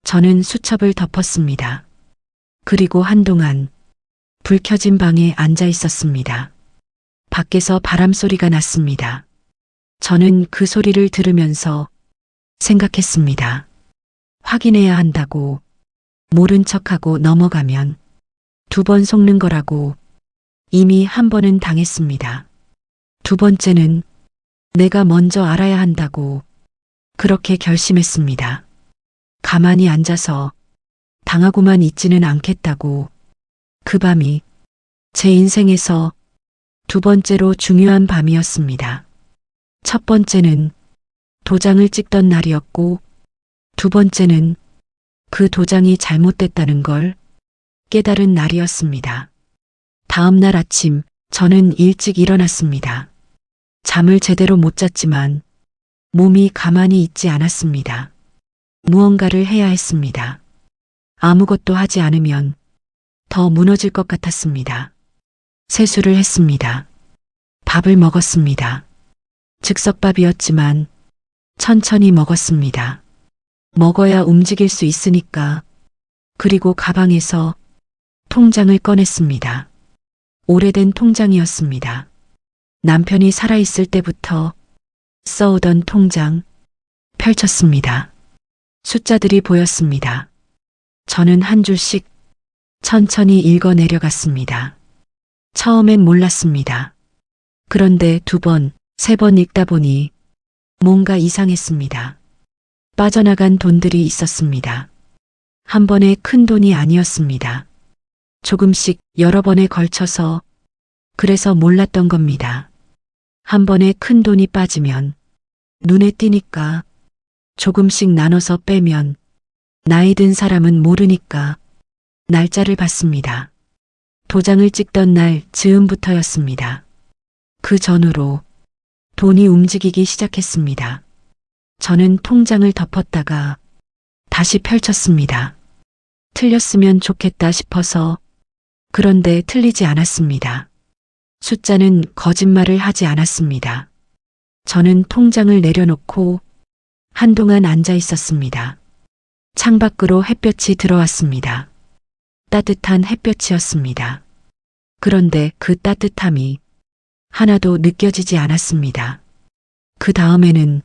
저는 수첩을 덮었습니다. 그리고 한동안 불 켜진 방에 앉아 있었습니다. 밖에서 바람 소리가 났습니다. 저는 그 소리를 들으면서 생각했습니다. 확인해야 한다고. 모른 척하고 넘어가면 2번 속는 거라고. 이미 1번은 당했습니다. 2번째는 내가 먼저 알아야 한다고. 그렇게 결심했습니다. 가만히 앉아서 당하고만 있지는 않겠다고. 그 밤이 제 인생에서 2번째로 중요한 밤이었습니다. 첫 번째는 도장을 찍던 날이었고, 2번째는 그 도장이 잘못됐다는 걸 깨달은 날이었습니다. 다음 날 아침 저는 일찍 일어났습니다. 잠을 제대로 못 잤지만 몸이 가만히 있지 않았습니다. 무언가를 해야 했습니다. 아무것도 하지 않으면 더 무너질 것 같았습니다. 세수를 했습니다. 밥을 먹었습니다. 즉석밥이었지만 천천히 먹었습니다. 먹어야 움직일 수 있으니까. 그리고 가방에서 통장을 꺼냈습니다. 오래된 통장이었습니다. 남편이 살아있을 때부터 써오던 통장. 펼쳤습니다. 숫자들이 보였습니다. 저는 한 줄씩 천천히 읽어 내려갔습니다. 처음엔 몰랐습니다. 그런데 2번, 3번 읽다 보니 뭔가 이상했습니다. 빠져나간 돈들이 있었습니다. 한 번에 큰 돈이 아니었습니다. 조금씩 여러 번에 걸쳐서. 그래서 몰랐던 겁니다. 한 번에 큰 돈이 빠지면 눈에 띄니까. 조금씩 나눠서 빼면 나이 든 사람은 모르니까. 날짜를 봤습니다. 도장을 찍던 날 즈음부터였습니다. 그 전후로 돈이 움직이기 시작했습니다. 저는 통장을 덮었다가 다시 펼쳤습니다. 틀렸으면 좋겠다 싶어서. 그런데 틀리지 않았습니다. 숫자는 거짓말을 하지 않았습니다. 저는 통장을 내려놓고 한동안 앉아 있었습니다. 창밖으로 햇볕이 들어왔습니다. 따뜻한 햇볕이었습니다. 그런데 그 따뜻함이 하나도 느껴지지 않았습니다. 그 다음에는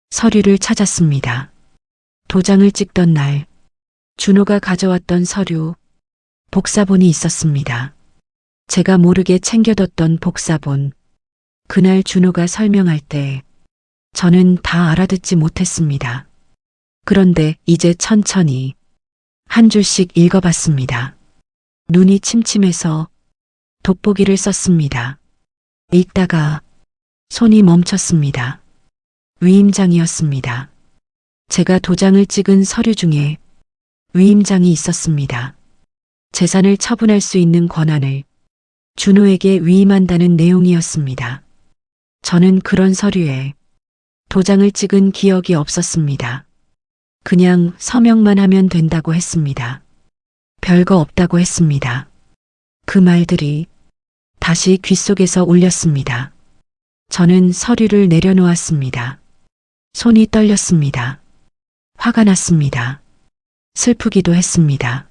서류를 찾았습니다. 도장을 찍던 날 준호가 가져왔던 서류, 복사본이 있었습니다. 제가 모르게 챙겨뒀던 복사본. 그날 준호가 설명할 때 저는 다 알아듣지 못했습니다. 그런데 이제 천천히 한 줄씩 읽어봤습니다. 눈이 침침해서 돋보기를 썼습니다. 읽다가 손이 멈췄습니다. 위임장이었습니다. 제가 도장을 찍은 서류 중에 위임장이 있었습니다. 재산을 처분할 수 있는 권한을 준호에게 위임한다는 내용이었습니다. 저는 그런 서류에 도장을 찍은 기억이 없었습니다. 그냥 서명만 하면 된다고 했습니다. 별거 없다고 했습니다. 그 말들이 다시 귓속에서 울렸습니다. 저는 서류를 내려놓았습니다. 손이 떨렸습니다. 화가 났습니다. 슬프기도 했습니다.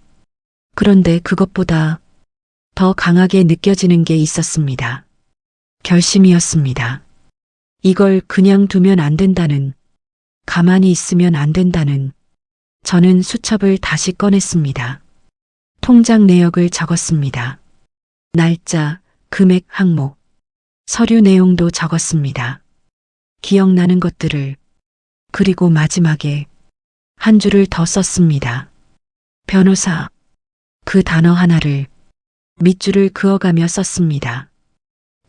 그런데 그것보다 더 강하게 느껴지는 게 있었습니다. 결심이었습니다. 이걸 그냥 두면 안 된다는, 가만히 있으면 안 된다는. 저는 수첩을 다시 꺼냈습니다. 통장 내역을 적었습니다. 날짜, 금액 항목, 서류 내용도 적었습니다. 기억나는 것들을. 그리고 마지막에 한 줄을 더 썼습니다. 변호사. 그 단어 하나를 밑줄을 그어가며 썼습니다.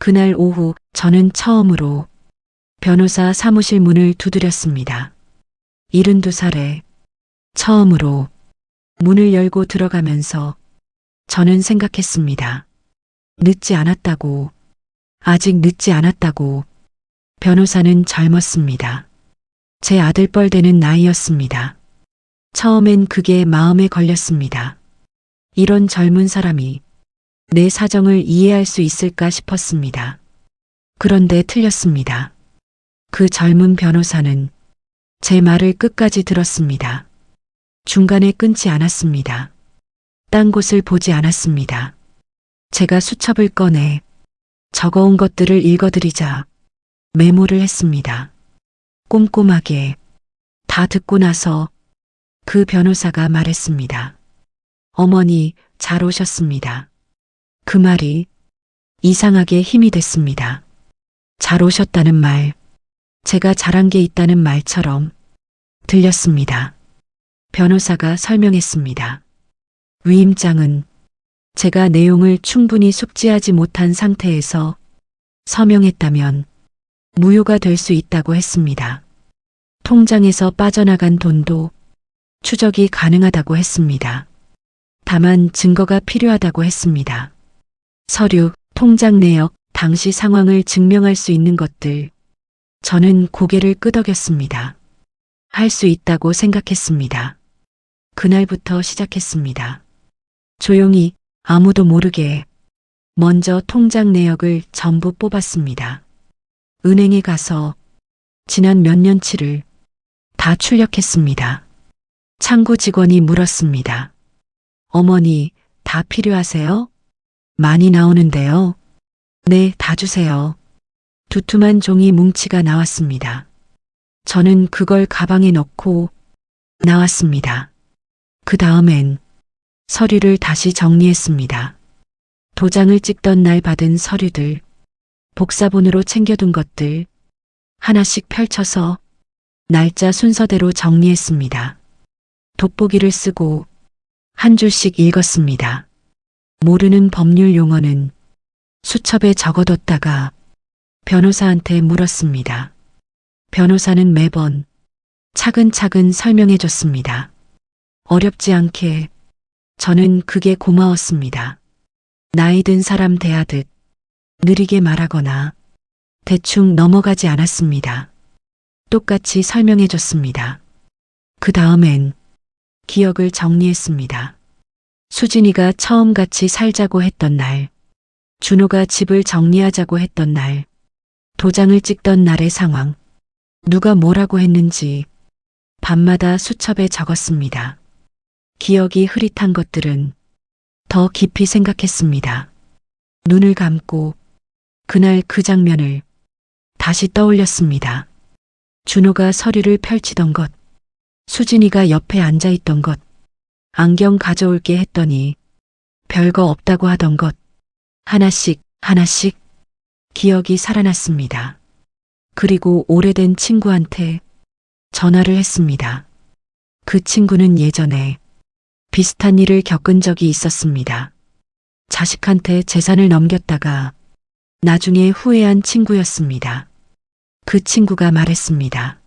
그날 오후 저는 처음으로 변호사 사무실 문을 두드렸습니다. 72살에 처음으로 문을 열고 들어가면서 저는 생각했습니다. 늦지 않았다고, 아직 늦지 않았다고. 변호사는 젊었습니다. 제 아들뻘 되는 나이였습니다. 처음엔 그게 마음에 걸렸습니다. 이런 젊은 사람이 내 사정을 이해할 수 있을까 싶었습니다. 그런데 틀렸습니다. 그 젊은 변호사는 제 말을 끝까지 들었습니다. 중간에 끊지 않았습니다. 딴 곳을 보지 않았습니다. 제가 수첩을 꺼내 적어온 것들을 읽어드리자 메모를 했습니다. 꼼꼼하게. 다 듣고 나서 그 변호사가 말했습니다. 어머니, 잘 오셨습니다. 그 말이 이상하게 힘이 됐습니다. 잘 오셨다는 말, 제가 잘한 게 있다는 말처럼 들렸습니다. 변호사가 설명했습니다. 위임장은 제가 내용을 충분히 숙지하지 못한 상태에서 서명했다면 무효가 될 수 있다고 했습니다. 통장에서 빠져나간 돈도 추적이 가능하다고 했습니다. 다만 증거가 필요하다고 했습니다. 서류, 통장 내역, 당시 상황을 증명할 수 있는 것들. 저는 고개를 끄덕였습니다. 할 수 있다고 생각했습니다. 그날부터 시작했습니다. 조용히 아무도 모르게 먼저 통장 내역을 전부 뽑았습니다. 은행에 가서 지난 몇 년치를 다 출력했습니다. 창구 직원이 물었습니다. 어머니, 다 필요하세요? 많이 나오는데요. 네, 다 주세요. 두툼한 종이 뭉치가 나왔습니다. 저는 그걸 가방에 넣고 나왔습니다. 그 다음엔 서류를 다시 정리했습니다. 도장을 찍던 날 받은 서류들, 복사본으로 챙겨둔 것들 하나씩 펼쳐서 날짜 순서대로 정리했습니다. 돋보기를 쓰고 한 줄씩 읽었습니다. 모르는 법률 용어는 수첩에 적어뒀다가 변호사한테 물었습니다. 변호사는 매번 차근차근 설명해 줬습니다. 어렵지 않게. 저는 그게 고마웠습니다. 나이 든 사람 대하듯 느리게 말하거나 대충 넘어가지 않았습니다. 똑같이 설명해 줬습니다. 그 다음엔 기억을 정리했습니다. 수진이가 처음 같이 살자고 했던 날, 준호가 집을 정리하자고 했던 날, 도장을 찍던 날의 상황, 누가 뭐라고 했는지 밤마다 수첩에 적었습니다. 기억이 흐릿한 것들은 더 깊이 생각했습니다. 눈을 감고 그날 그 장면을 다시 떠올렸습니다. 준호가 서류를 펼치던 것, 수진이가 옆에 앉아있던 것, 안경 가져올게 했더니 별거 없다고 하던 것, 하나씩 하나씩 기억이 살아났습니다. 그리고 오래된 친구한테 전화를 했습니다. 그 친구는 예전에 비슷한 일을 겪은 적이 있었습니다. 자식한테 재산을 넘겼다가 나중에 후회한 친구였습니다. 그 친구가 말했습니다.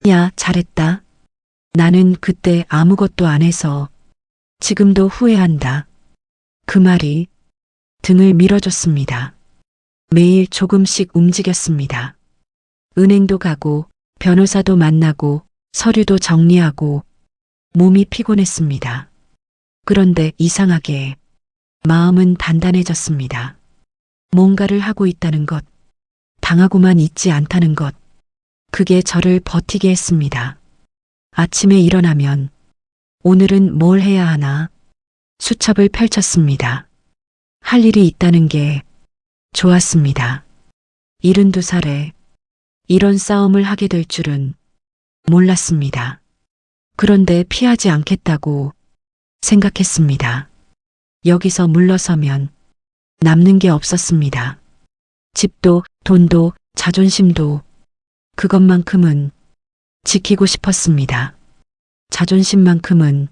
야, 잘했다. 나는 그때 아무것도 안 해서 지금도 후회한다. 그 말이 등을 밀어줬습니다. 매일 조금씩 움직였습니다. 은행도 가고 변호사도 만나고 서류도 정리하고 몸이 피곤했습니다. 그런데 이상하게 마음은 단단해졌습니다. 뭔가를 하고 있다는 것, 당하고만 있지 않다는 것, 그게 저를 버티게 했습니다. 아침에 일어나면 오늘은 뭘 해야 하나 수첩을 펼쳤습니다. 할 일이 있다는 게 좋았습니다. 72살에 이런 싸움을 하게 될 줄은 몰랐습니다. 그런데 피하지 않겠다고 생각했습니다. 여기서 물러서면 남는 게 없었습니다. 집도, 돈도, 자존심도 그것만큼은 지키고 싶었습니다. 자존심만큼은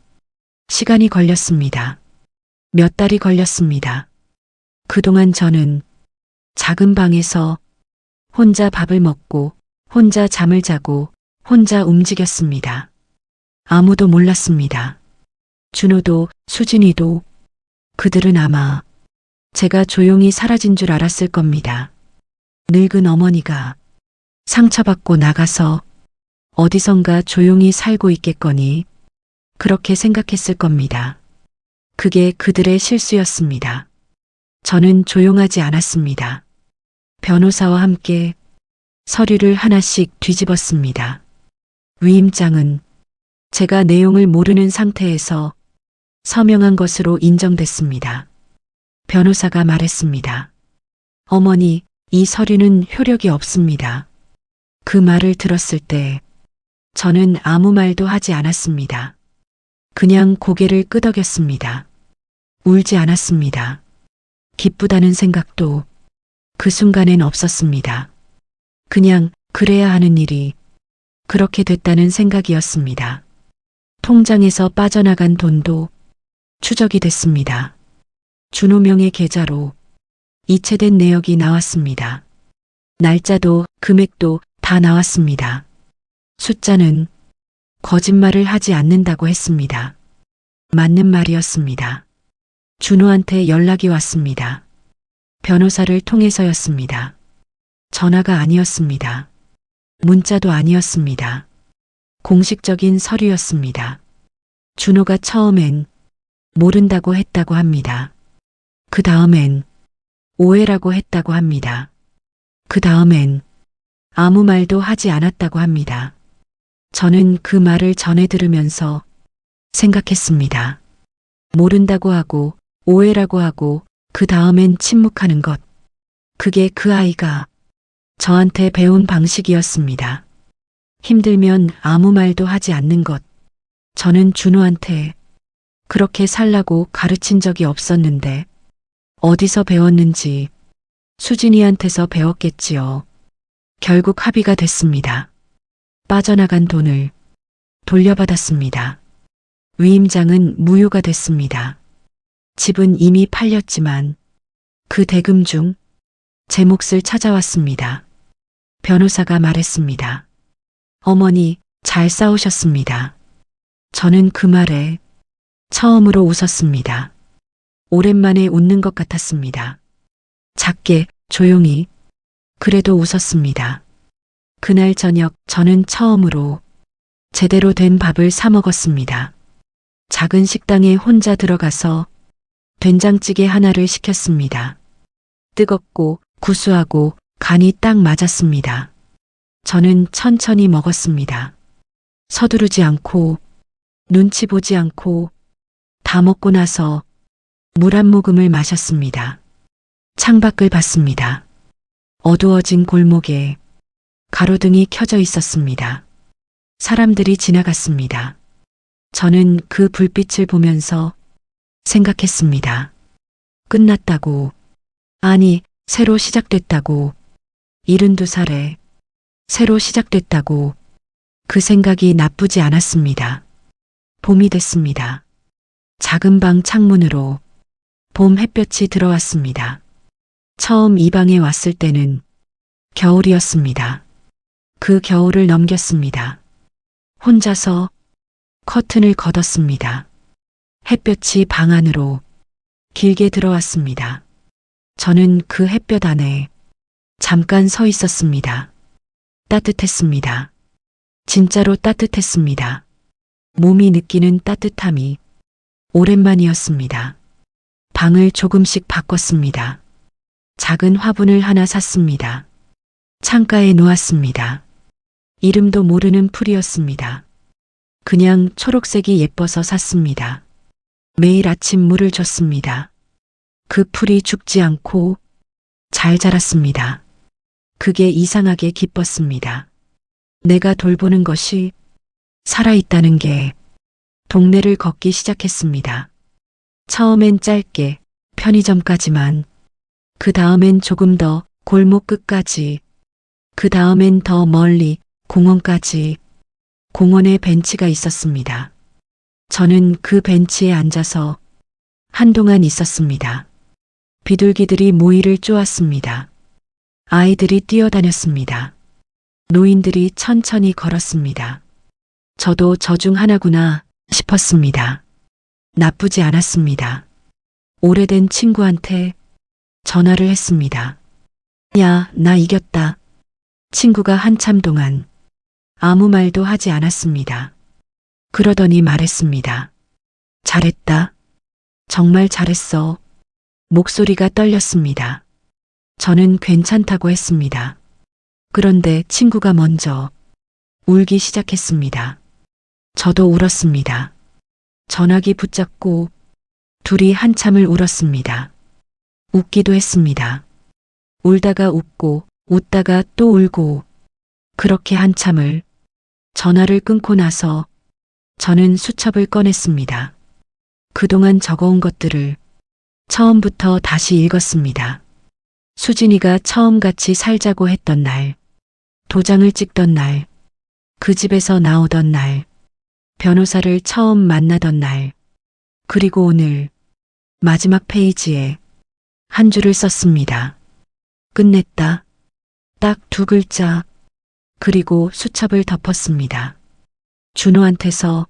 시간이 걸렸습니다. 몇 달이 걸렸습니다. 그동안 저는 작은 방에서 혼자 밥을 먹고 혼자 잠을 자고 혼자 움직였습니다. 아무도 몰랐습니다. 준호도 수진이도 그들은 아마 제가 조용히 사라진 줄 알았을 겁니다. 늙은 어머니가 상처받고 나가서 어디선가 조용히 살고 있겠거니 그렇게 생각했을 겁니다. 그게 그들의 실수였습니다. 저는 조용하지 않았습니다. 변호사와 함께 서류를 하나씩 뒤집었습니다. 위임장은 제가 내용을 모르는 상태에서 서명한 것으로 인정됐습니다. 변호사가 말했습니다. 어머니, 이 서류는 효력이 없습니다. 그 말을 들었을 때 저는 아무 말도 하지 않았습니다. 그냥 고개를 끄덕였습니다. 울지 않았습니다. 기쁘다는 생각도 그 순간엔 없었습니다. 그냥 그래야 하는 일이 그렇게 됐다는 생각이었습니다. 통장에서 빠져나간 돈도 추적이 됐습니다. 준호명의 계좌로 이체된 내역이 나왔습니다. 날짜도 금액도 다 나왔습니다. 숫자는 거짓말을 하지 않는다고 했습니다. 맞는 말이었습니다. 준호한테 연락이 왔습니다. 변호사를 통해서였습니다. 전화가 아니었습니다. 문자도 아니었습니다. 공식적인 서류였습니다. 준호가 처음엔 모른다고 했다고 합니다. 그 다음엔 오해라고 했다고 합니다. 그 다음엔 아무 말도 하지 않았다고 합니다. 저는 그 말을 전해 들으면서 생각했습니다. 모른다고 하고 오해라고 하고 그 다음엔 침묵하는 것. 그게 그 아이가 저한테 배운 방식이었습니다. 힘들면 아무 말도 하지 않는 것. 저는 준호한테 그렇게 살라고 가르친 적이 없었는데 어디서 배웠는지 수진이한테서 배웠겠지요. 결국 합의가 됐습니다. 빠져나간 돈을 돌려받았습니다. 위임장은 무효가 됐습니다. 집은 이미 팔렸지만 그 대금 중 제 몫을 찾아왔습니다. 변호사가 말했습니다. 어머니, 잘 싸우셨습니다. 저는 그 말에 처음으로 웃었습니다. 오랜만에 웃는 것 같았습니다. 작게, 조용히, 그래도 웃었습니다. 그날 저녁 저는 처음으로 제대로 된 밥을 사 먹었습니다. 작은 식당에 혼자 들어가서 된장찌개 하나를 시켰습니다. 뜨겁고 구수하고 간이 딱 맞았습니다. 저는 천천히 먹었습니다. 서두르지 않고 눈치 보지 않고 다 먹고 나서 물 한 모금을 마셨습니다. 창밖을 봤습니다. 어두워진 골목에 가로등이 켜져 있었습니다. 사람들이 지나갔습니다. 저는 그 불빛을 보면서 생각했습니다. 끝났다고, 아니, 새로 시작됐다고, 72살에 새로 시작됐다고. 그 생각이 나쁘지 않았습니다. 봄이 됐습니다. 작은 방 창문으로 봄 햇볕이 들어왔습니다. 처음 이 방에 왔을 때는 겨울이었습니다. 그 겨울을 넘겼습니다. 혼자서 커튼을 걷었습니다. 햇볕이 방 안으로 길게 들어왔습니다. 저는 그 햇볕 안에 잠깐 서 있었습니다. 따뜻했습니다. 진짜로 따뜻했습니다. 몸이 느끼는 따뜻함이 오랜만이었습니다. 방을 조금씩 바꿨습니다. 작은 화분을 하나 샀습니다. 창가에 놓았습니다. 이름도 모르는 풀이었습니다. 그냥 초록색이 예뻐서 샀습니다. 매일 아침 물을 줬습니다. 그 풀이 죽지 않고 잘 자랐습니다. 그게 이상하게 기뻤습니다. 내가 돌보는 것이 살아있다는 게. 동네를 걷기 시작했습니다. 처음엔 짧게 편의점까지만, 그 다음엔 조금 더 골목 끝까지, 그 다음엔 더 멀리 공원까지. 공원에 벤치가 있었습니다. 저는 그 벤치에 앉아서 한동안 있었습니다. 비둘기들이 모이를 쪼았습니다. 아이들이 뛰어다녔습니다. 노인들이 천천히 걸었습니다. 저도 저 중 하나구나 싶었습니다. 나쁘지 않았습니다. 오래된 친구한테 전화를 했습니다. 야, 나 이겼다. 친구가 한참 동안 아무 말도 하지 않았습니다. 그러더니 말했습니다. 잘했다. 정말 잘했어. 목소리가 떨렸습니다. 저는 괜찮다고 했습니다. 그런데 친구가 먼저 울기 시작했습니다. 저도 울었습니다. 전화기 붙잡고 둘이 한참을 울었습니다. 웃기도 했습니다. 울다가 웃고 웃다가 또 울고, 그렇게 한참을. 전화를 끊고 나서 저는 수첩을 꺼냈습니다. 그동안 적어온 것들을 처음부터 다시 읽었습니다. 수진이가 처음 같이 살자고 했던 날, 도장을 찍던 날, 그 집에서 나오던 날, 변호사를 처음 만나던 날, 그리고 오늘 마지막 페이지에 한 줄을 썼습니다. 끝냈다. 딱 2글자. 그리고 수첩을 덮었습니다. 준호한테서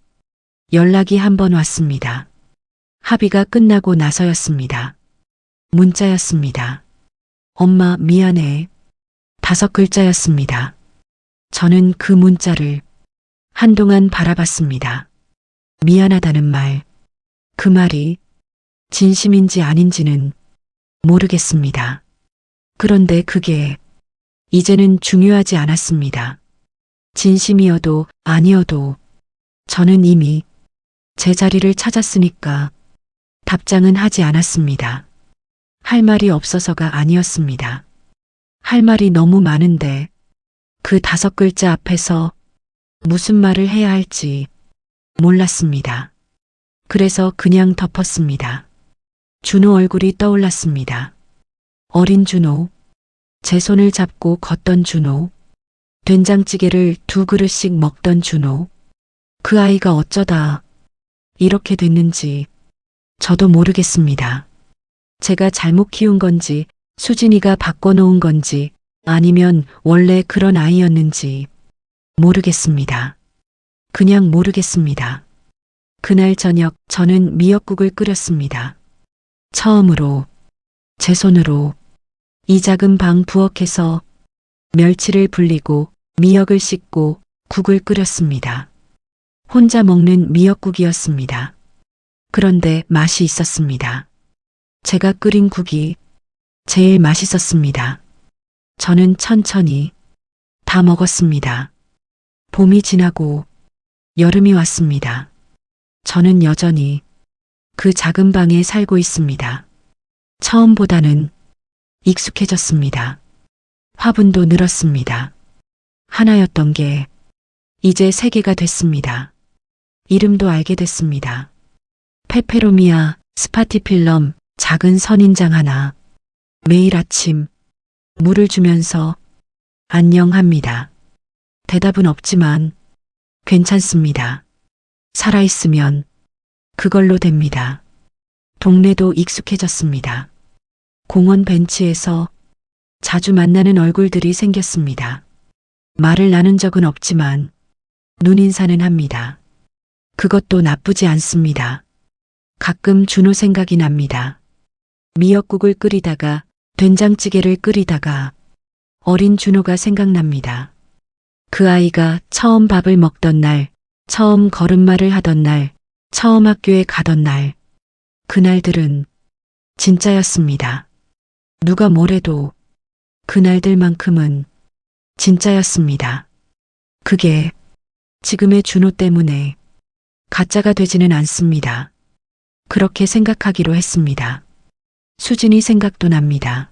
연락이 한 번 왔습니다. 합의가 끝나고 나서였습니다. 문자였습니다. 엄마 미안해. 5글자였습니다. 저는 그 문자를 한동안 바라봤습니다. 미안하다는 말, 그 말이 진심인지 아닌지는 모르겠습니다. 그런데 그게 이제는 중요하지 않았습니다. 진심이어도 아니어도 저는 이미 제 자리를 찾았으니까 답장은 하지 않았습니다. 할 말이 없어서가 아니었습니다. 할 말이 너무 많은데 그 5글자 앞에서 무슨 말을 해야 할지 몰랐습니다. 그래서 그냥 덮었습니다. 준호 얼굴이 떠올랐습니다. 어린 준호, 제 손을 잡고 걷던 준호, 된장찌개를 2그릇씩 먹던 준호. 그 아이가 어쩌다 이렇게 됐는지 저도 모르겠습니다. 제가 잘못 키운 건지, 수진이가 바꿔놓은 건지, 아니면 원래 그런 아이였는지 모르겠습니다. 그냥 모르겠습니다. 그날 저녁 저는 미역국을 끓였습니다. 처음으로 제 손으로 이 작은 방 부엌에서 멸치를 불리고 미역을 씻고 국을 끓였습니다. 혼자 먹는 미역국이었습니다. 그런데 맛이 있었습니다. 제가 끓인 국이 제일 맛있었습니다. 저는 천천히 다 먹었습니다. 봄이 지나고 여름이 왔습니다. 저는 여전히 그 작은 방에 살고 있습니다. 처음보다는 익숙해졌습니다. 화분도 늘었습니다. 하나였던 게 이제 3개가 됐습니다. 이름도 알게 됐습니다. 페페로미아, 스파티필럼, 작은 선인장 하나. 매일 아침 물을 주면서 안녕합니다. 대답은 없지만 괜찮습니다. 살아있으면 그걸로 됩니다. 동네도 익숙해졌습니다. 공원 벤치에서 자주 만나는 얼굴들이 생겼습니다. 말을 나눈 적은 없지만 눈인사는 합니다. 그것도 나쁘지 않습니다. 가끔 준호 생각이 납니다. 미역국을 끓이다가 된장찌개를 끓이다가 어린 준호가 생각납니다. 그 아이가 처음 밥을 먹던 날, 처음 걸음마를 하던 날, 처음 학교에 가던 날, 그날들은 진짜였습니다. 누가 뭐래도 그날들만큼은 진짜였습니다. 그게 지금의 준호 때문에 가짜가 되지는 않습니다. 그렇게 생각하기로 했습니다. 수진이 생각도 납니다.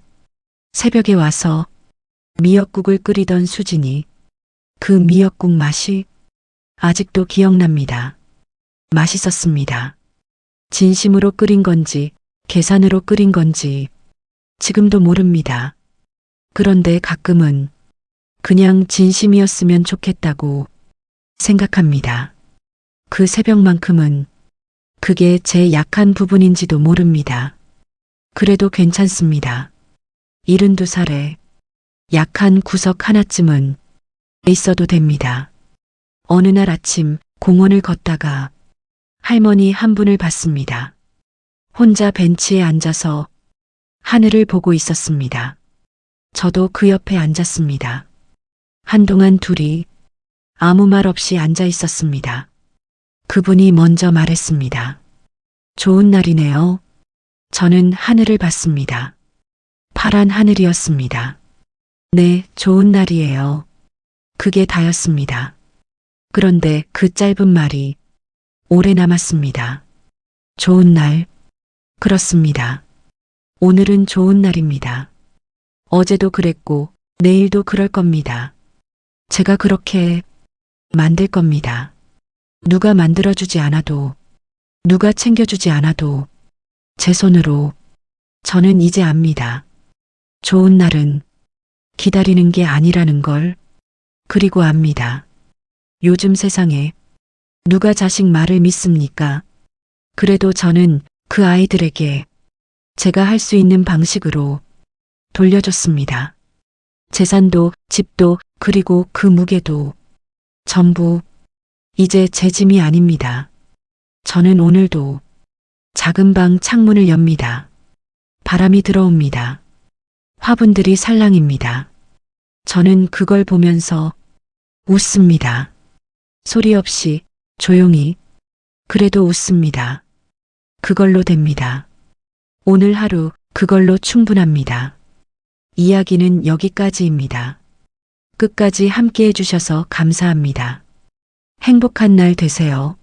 새벽에 와서 미역국을 끓이던 수진이 그 미역국 맛이 아직도 기억납니다. 맛있었습니다. 진심으로 끓인 건지 계산으로 끓인 건지 지금도 모릅니다. 그런데 가끔은 그냥 진심이었으면 좋겠다고 생각합니다. 그 새벽만큼은 그게 제 약한 부분인지도 모릅니다. 그래도 괜찮습니다. 72살에 약한 구석 하나쯤은 있어도 됩니다. 어느 날 아침 공원을 걷다가 할머니 한 분을 봤습니다. 혼자 벤치에 앉아서 하늘을 보고 있었습니다. 저도 그 옆에 앉았습니다. 한동안 둘이 아무 말 없이 앉아 있었습니다. 그분이 먼저 말했습니다. 좋은 날이네요. 저는 하늘을 봤습니다. 파란 하늘이었습니다. 네, 좋은 날이에요. 그게 다였습니다. 그런데 그 짧은 말이 오래 남았습니다. 좋은 날. 그렇습니다. 오늘은 좋은 날입니다. 어제도 그랬고 내일도 그럴 겁니다. 제가 그렇게 만들 겁니다. 누가 만들어주지 않아도, 누가 챙겨주지 않아도 제 손으로 저는 이제 압니다. 좋은 날은 기다리는 게 아니라는 걸. 그리고 압니다. 요즘 세상에 누가 자식 말을 믿습니까? 그래도 저는 그 아이들에게 제가 할 수 있는 방식으로 돌려줬습니다. 재산도 집도 그리고 그 무게도 전부 이제 제 짐이 아닙니다. 저는 오늘도 작은 방 창문을 엽니다. 바람이 들어옵니다. 화분들이 살랑입니다. 저는 그걸 보면서 웃습니다. 소리 없이 조용히 그래도 웃습니다. 그걸로 됩니다. 오늘 하루 그걸로 충분합니다. 이야기는 여기까지입니다. 끝까지 함께 해주셔서 감사합니다. 행복한 날 되세요.